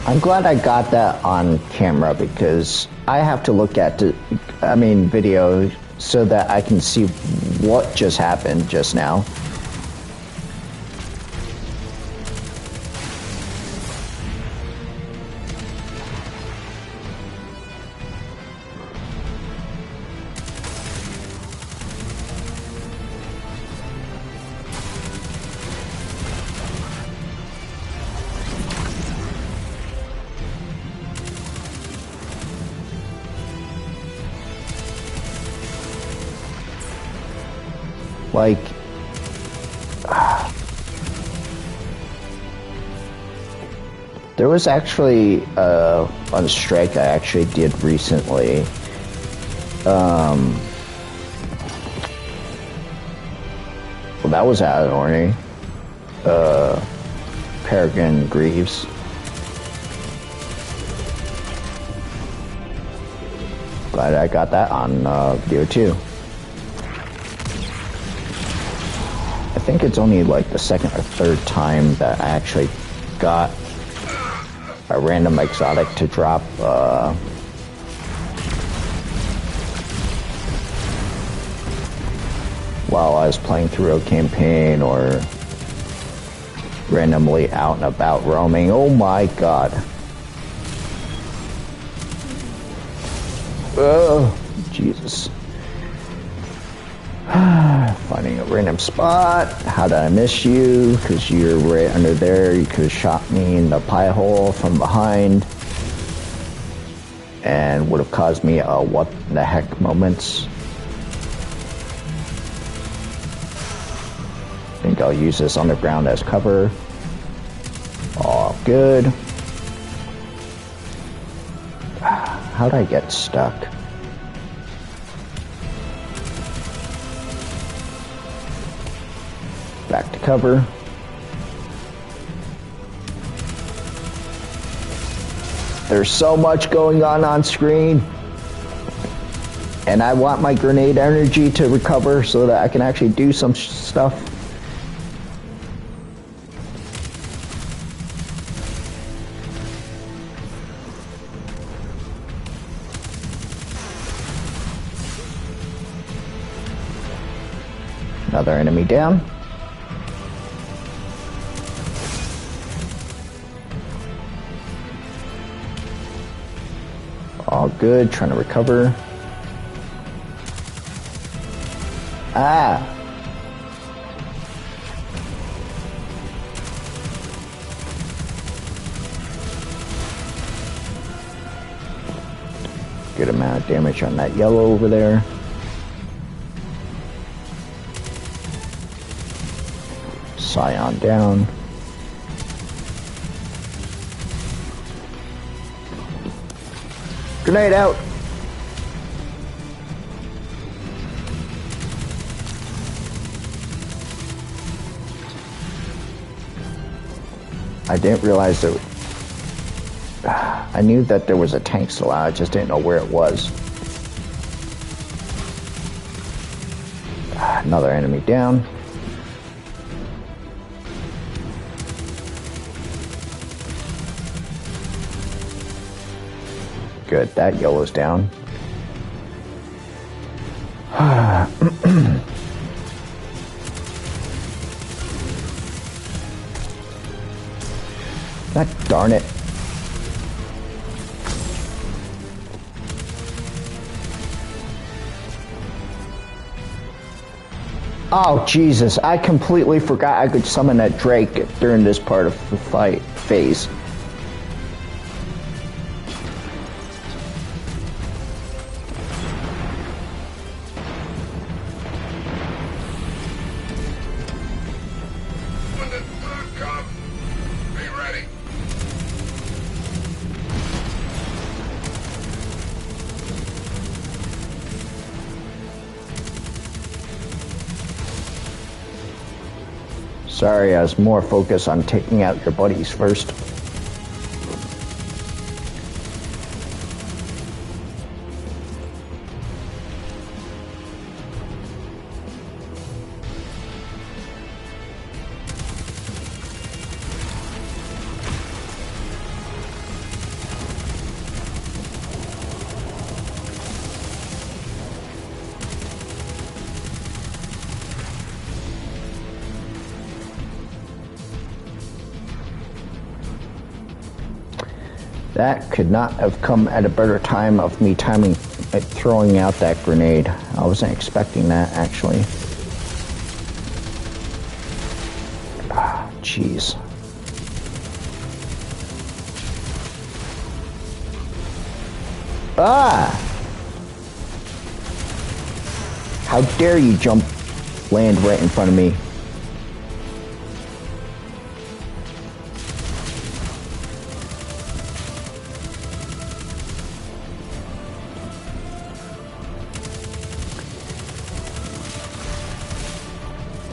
I'm glad I got that on camera because I have to look at the, video so that I can see what just happened just now. Like, there was actually a strike I actually did recently. Well, that was out of order. Peregrine Greaves. Glad I got that on video too. I think it's only like the second or third time that I actually got a random exotic to drop while I was playing through a campaign or randomly out and about roaming. Oh my god. Oh, Jesus. Finding a random spot. How did I miss you? Because you're right under there. You could have shot me in the pie hole from behind. And would have caused me a what the heck moments. I think I'll use this underground as cover. All good. How'd I get stuck? Back to cover. There's so much going on screen. And I want my grenade energy to recover so that I can actually do some stuff. Another enemy down. All good, trying to recover. Ah! Good amount of damage on that yellow over there. Scion down. Grenade out! I didn't realize that... I knew that there was a tank still out, I just didn't know where it was. Another enemy down. Good, that yellow's down. God darn it. Oh, Jesus, I completely forgot I could summon that Drake during this part of the fight phase. Sorry, I was more focused on taking out your buddies first. That could not have come at a better time of me timing, throwing out that grenade. I wasn't expecting that, actually. Ah, jeez. Ah! How dare you land right in front of me.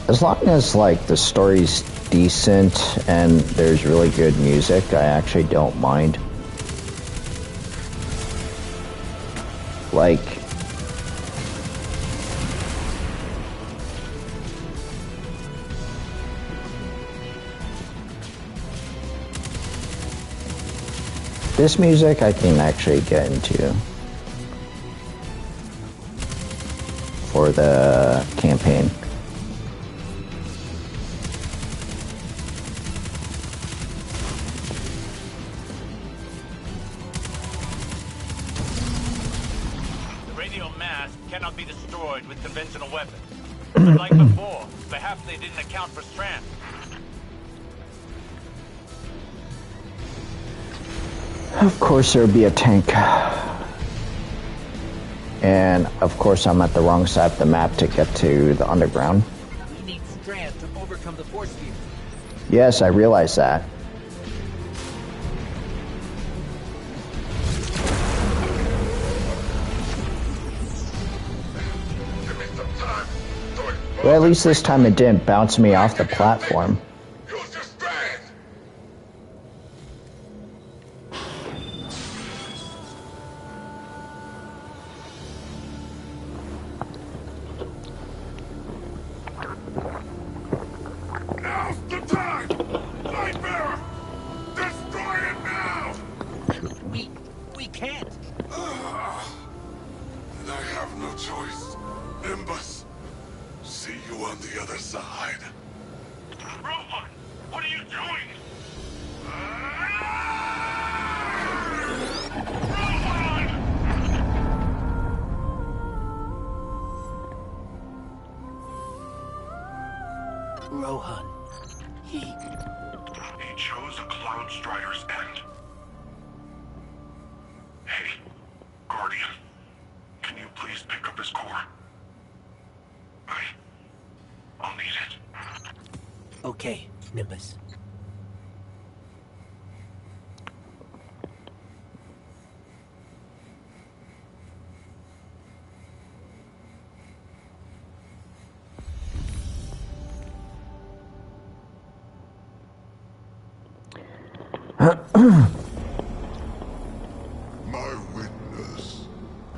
As long as, like, the story's decent and there's really good music, I actually don't mind. Like... this music I can actually get into for the campaign. asteroid with conventional weapons. But like before, perhaps they didn't account for Strand. Of course there'll be a tank. And of course I'm at the wrong side of the map to get to the underground. We need Strand to overcome the force field. Yes, I realize that. Give me some time. Well, at least this time it didn't bounce me off the platform. Use your strand. Now's the time! Nightmare! Destroy it now! We can't. And I have no choice. Nimbus, see you on the other side. Rohan, what are you doing? Rohan. He chose a Cloud Strider's end. Hey, Guardian, can you please pick up his core? I'll need it. Okay, Nimbus. My witness,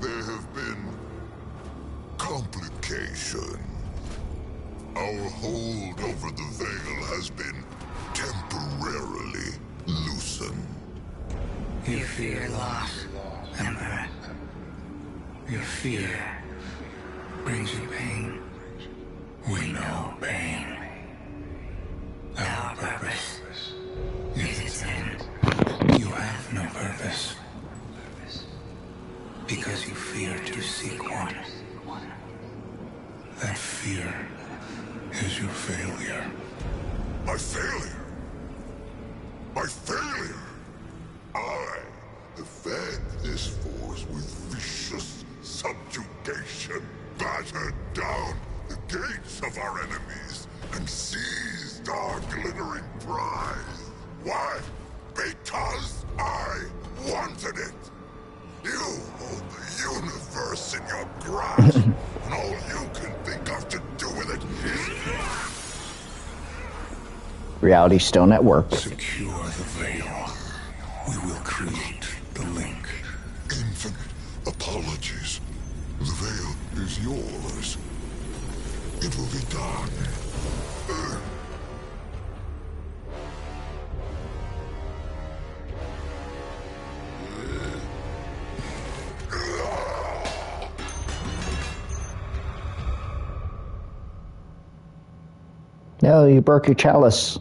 there have been complications. Our hold over the veil has been temporarily loosened. You fear loss, Emperor. Your fear brings you pain. We know pain. Our purpose is its end. You have no purpose. Because you fear to seek one. That fear is your failure. My failure? My failure? I have fed this force with vicious subjugation, battered down the gates of our enemies, and seized our glittering prize. Why? Because I wanted it. You hold the universe in your grasp, and all you can think of to do with it is... Reality Stone at work. Secure the veil. We will create the link. Infinite apologies. The veil is yours. It will be done. No, you broke your chalice.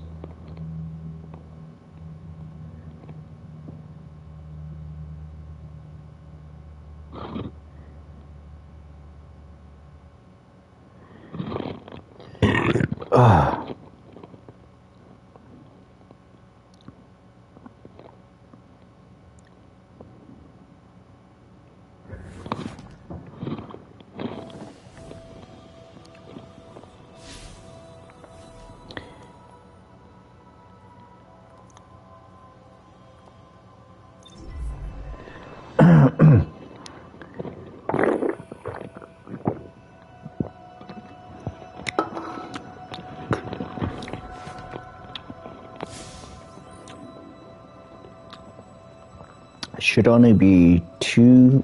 Should only be two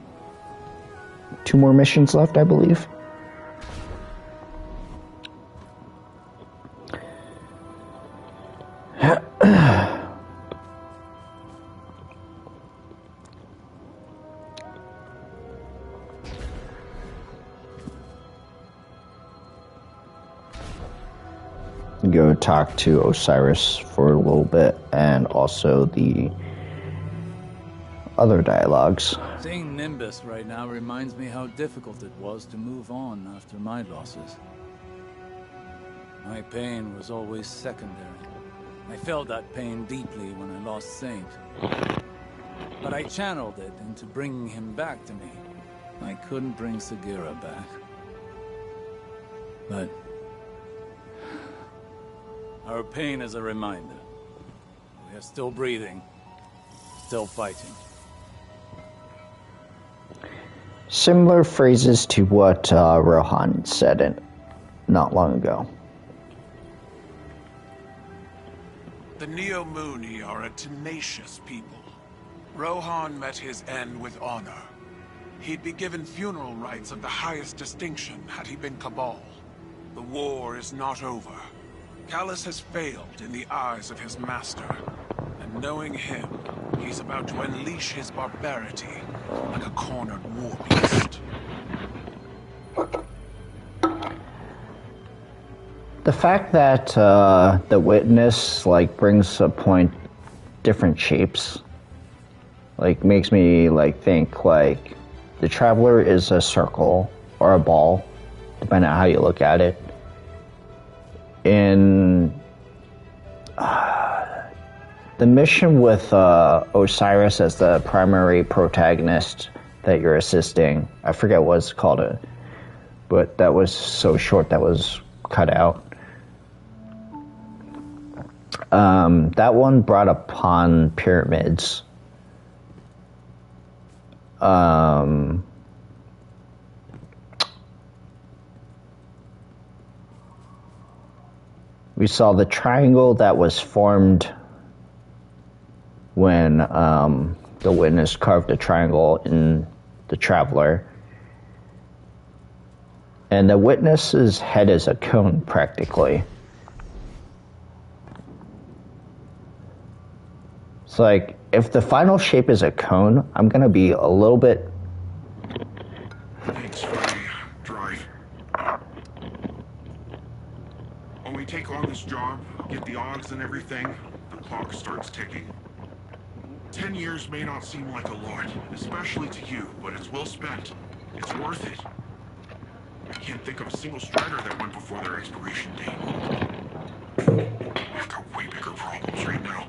more missions left, I believe. Go talk to Osiris for a little bit, and also the other dialogues. Seeing Nimbus right now reminds me how difficult it was to move on after my losses. My pain was always secondary. I felt that pain deeply when I lost Saint. But I channeled it into bringing him back to me. I couldn't bring Sagira back. But our pain is a reminder. We are still breathing, still fighting. Similar phrases to what Rohan said not long ago. The Neo-Muni are a tenacious people. Rohan met his end with honor. He'd be given funeral rites of the highest distinction had he been Cabal. The war is not over. Callus has failed in the eyes of his master. And knowing him, he's about to unleash his barbarity like a cornered war beast. The fact that the witness brings a point different shapes makes me think the traveler is a circle or a ball, depending on how you look at it. In the mission with Osiris as the primary protagonist that you're assisting, I forget what it's called, but that was so short that was cut out. That one brought upon pyramids. We saw the triangle that was formed when the witness carved a triangle in the traveler. And the witness's head is a cone, practically. It's if the final shape is a cone, I'm going to be a little bit... Thanks for the drive. When we take on this job, get the odds and everything, the clock starts ticking. 10 years may not seem like a lot, especially to you, but it's well spent. It's worth it. I can't think of a single strider that went before their expiration date. We've got way bigger problems right now.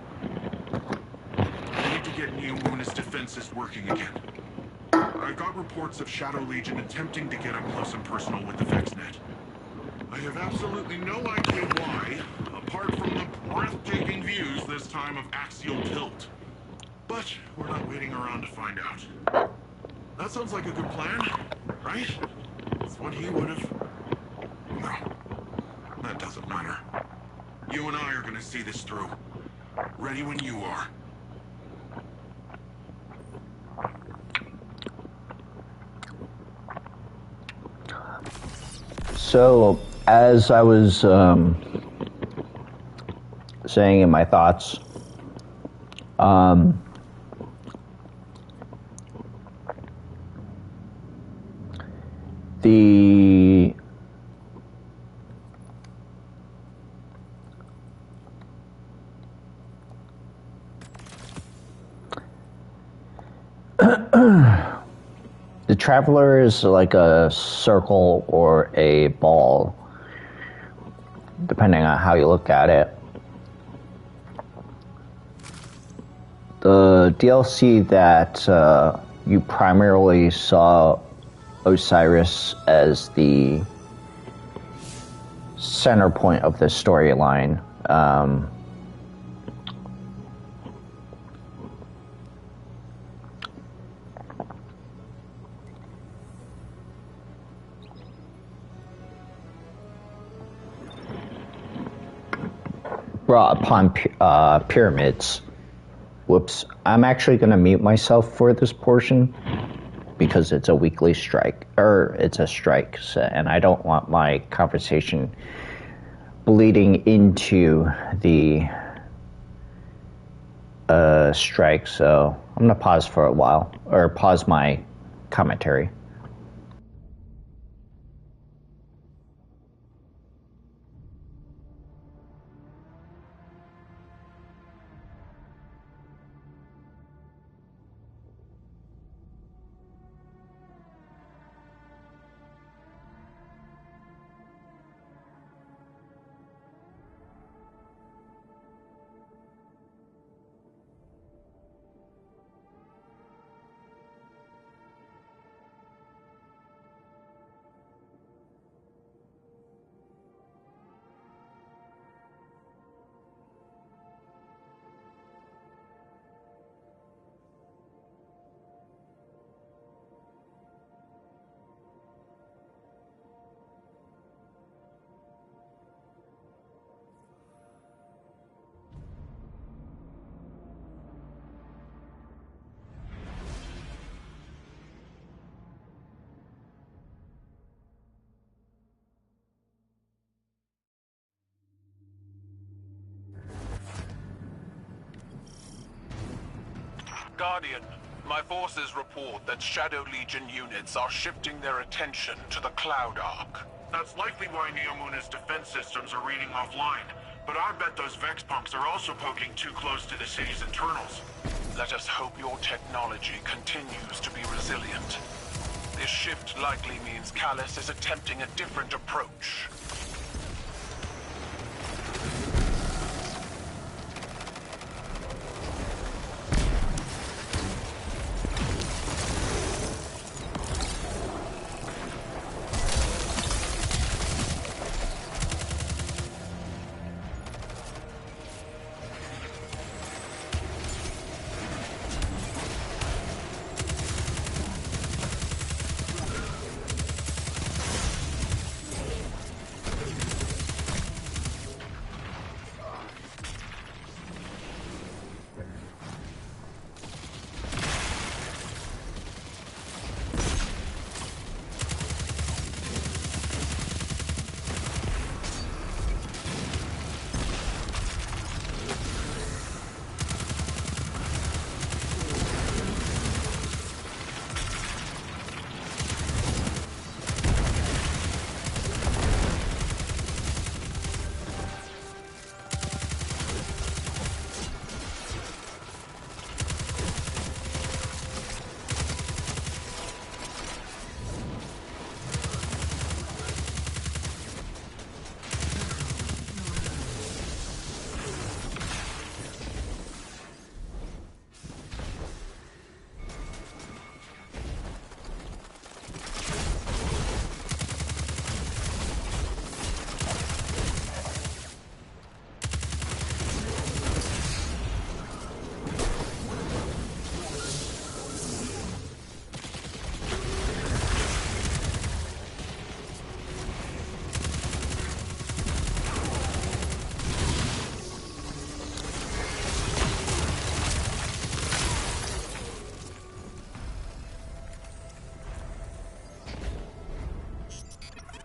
I need to get Neo-Muna's defenses working again. I've got reports of Shadow Legion attempting to get up close and personal with the VexNet. I have absolutely no idea why, apart from the breathtaking views this time of axial tilt. But we're not waiting around to find out. That sounds like a good plan, right? It's what he would have... No, that doesn't matter. You and I are gonna see this through. Ready when you are. So, as I was saying in my thoughts, the the traveler is like a circle or a ball, depending on how you look at it. The DLC that you primarily saw Osiris as the center point of the storyline. Brought upon pyramids. Whoops. I'm actually going to mute myself for this portion because it's a weekly strike, or it's a strike, and I don't want my conversation bleeding into the strike, so I'm going to pause for a while, or pause my commentary. Guardian, my forces report that Shadow Legion units are shifting their attention to the Cloud Ark. That's likely why Neomuna's defense systems are reading offline. But I bet those Vex punks are also poking too close to the city's internals. Let us hope your technology continues to be resilient. This shift likely means Callus is attempting a different approach.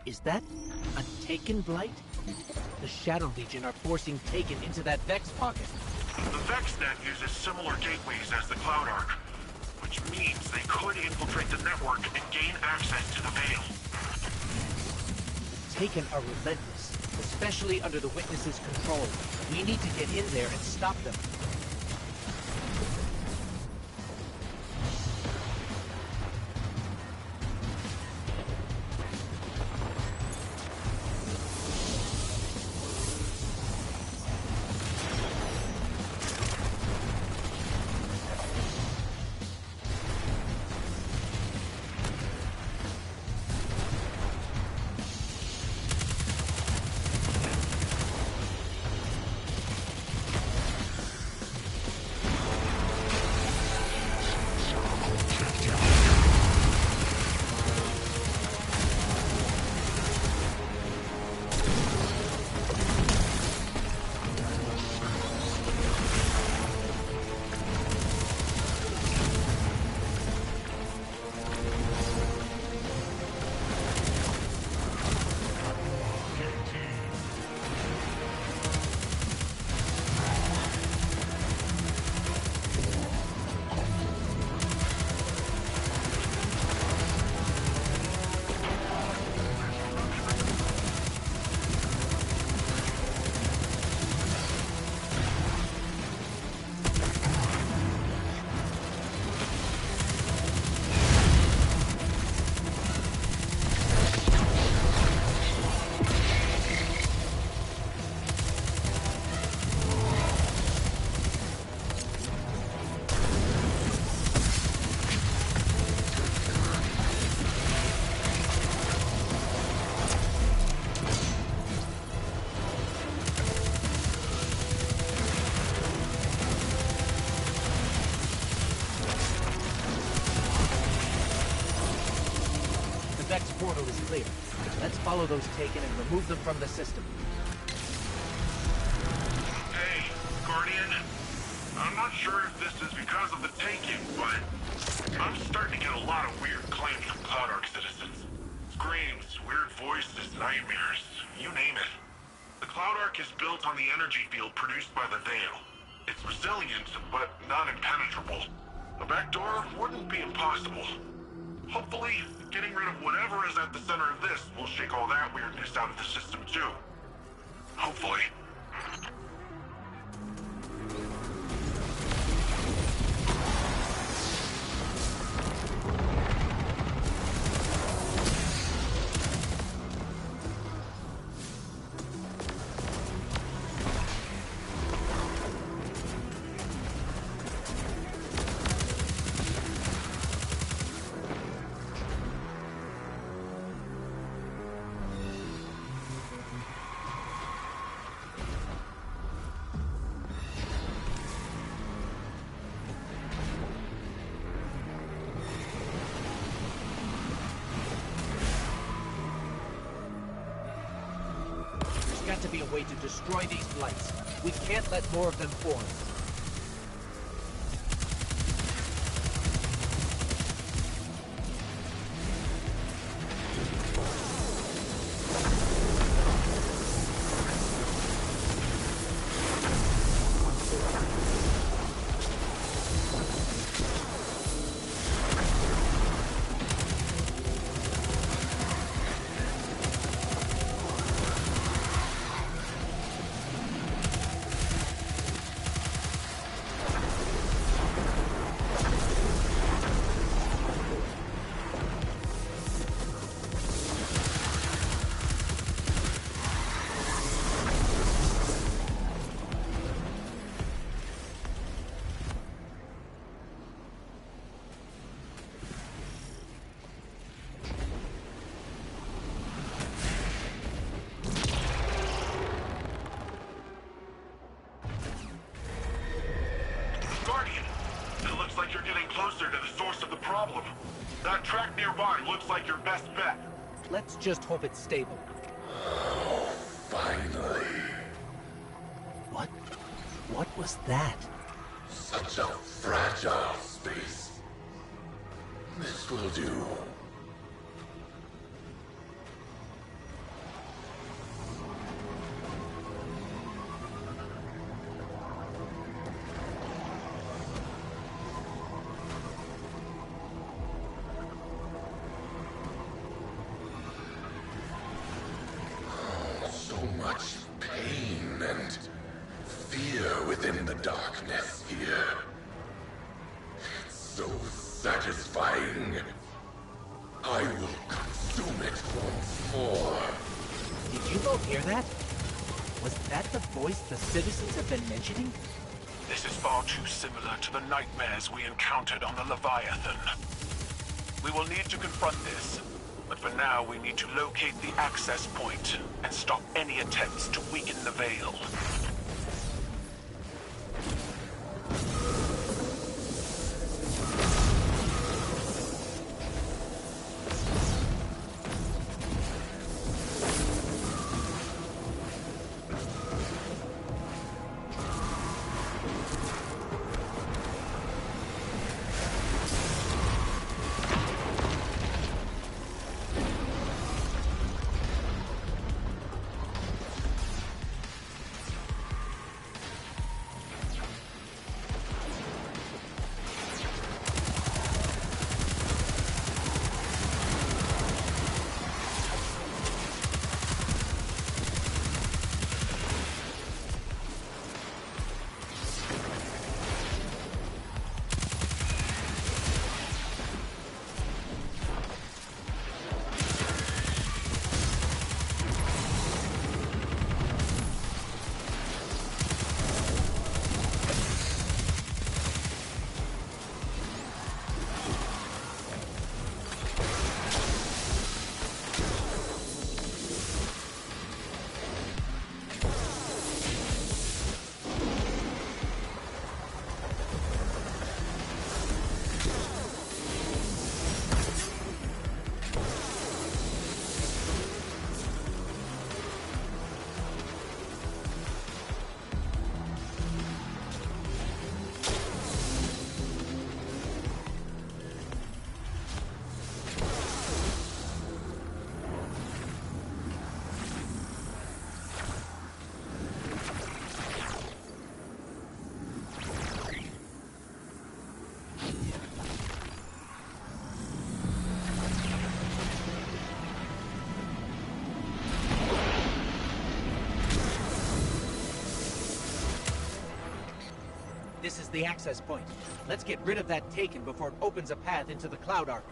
Is that a Taken Blight? The Shadow Legion are forcing Taken into that Vex pocket. The Vex net uses similar gateways as the Cloud Ark, which means they could infiltrate the network and gain access to the Veil. Taken are relentless, especially under the Witness's control. We need to get in there and stop them. Portal is clear. Let's follow those Taken and remove them from the system. Hey, Guardian. I'm not sure if this is because of the Taken, but I'm starting to get a lot of weird claims from Cloud Ark citizens. Screams, weird voices, nightmares, you name it. The Cloud Ark is built on the energy field produced by the Veil. It's resilient, but not impenetrable. A back door wouldn't be impossible. Hopefully, getting rid of whatever is at the center of this will shake all that weirdness out of the system too. Hopefully. There's got to be a way to destroy these blights. We can't let more of them form. Closer to the source of the problem. That track nearby looks like your best bet. Let's just hope it's stable. Finally. What was that? Such a fragile space. This will do. So much pain and fear within the darkness here. It's so satisfying. I will consume it once more. Did you both hear that? Was that the voice the citizens have been mentioning? This is far too similar to the nightmares we encountered on the Leviathan. We will need to confront this, but for now we need to locate the access point and stop any attempts to weaken the Veil. This is the access point. Let's get rid of that Taken before it opens a path into the Cloud Arc.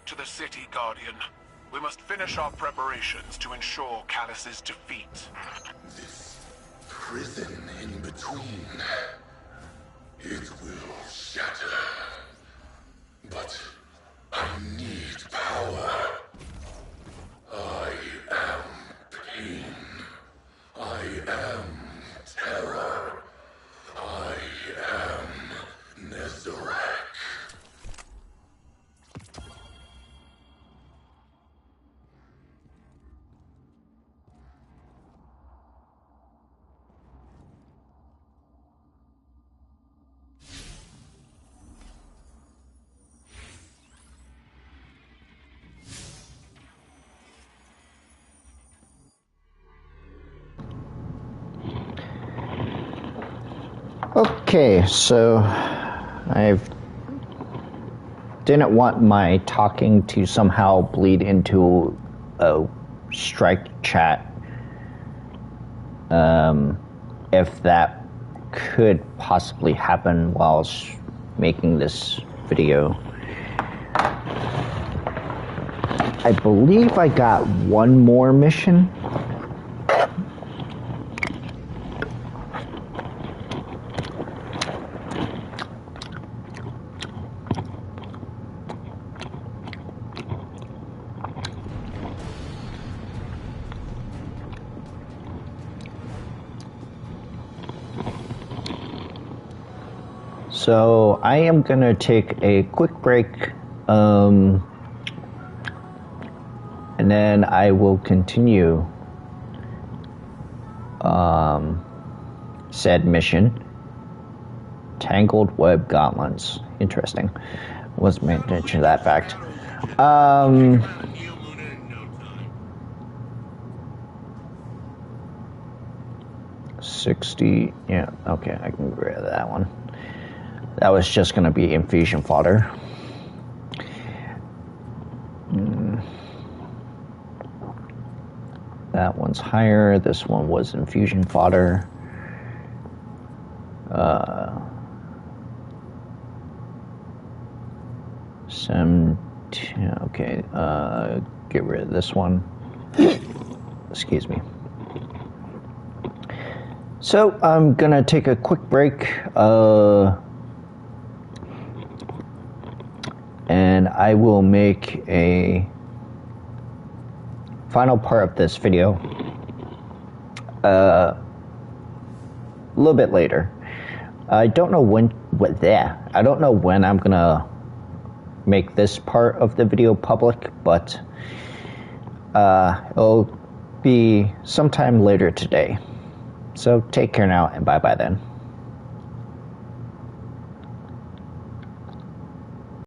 To the city, Guardian. We must finish our preparations to ensure Callus's defeat. This prison in between, it will shatter. But I need power. I am pain. I am terror. I am Nezarek. Okay, so I didn't want my talking to somehow bleed into a strike chat. If that could possibly happen while making this video. I believe I got one more mission. So I am gonna take a quick break, and then I will continue said mission. Tangled web gauntlets. Interesting. Wasn't paying attention to that fact. 60. Yeah, okay, I can get rid of that one. That was just going to be infusion fodder. That one's higher. This one was infusion fodder. Okay, get rid of this one. Excuse me. So I'm gonna take a quick break, and I will make a final part of this video a little bit later. I don't know when. I don't know when I'm gonna make this part of the video public, but it'll be sometime later today. So take care now, and bye-bye then.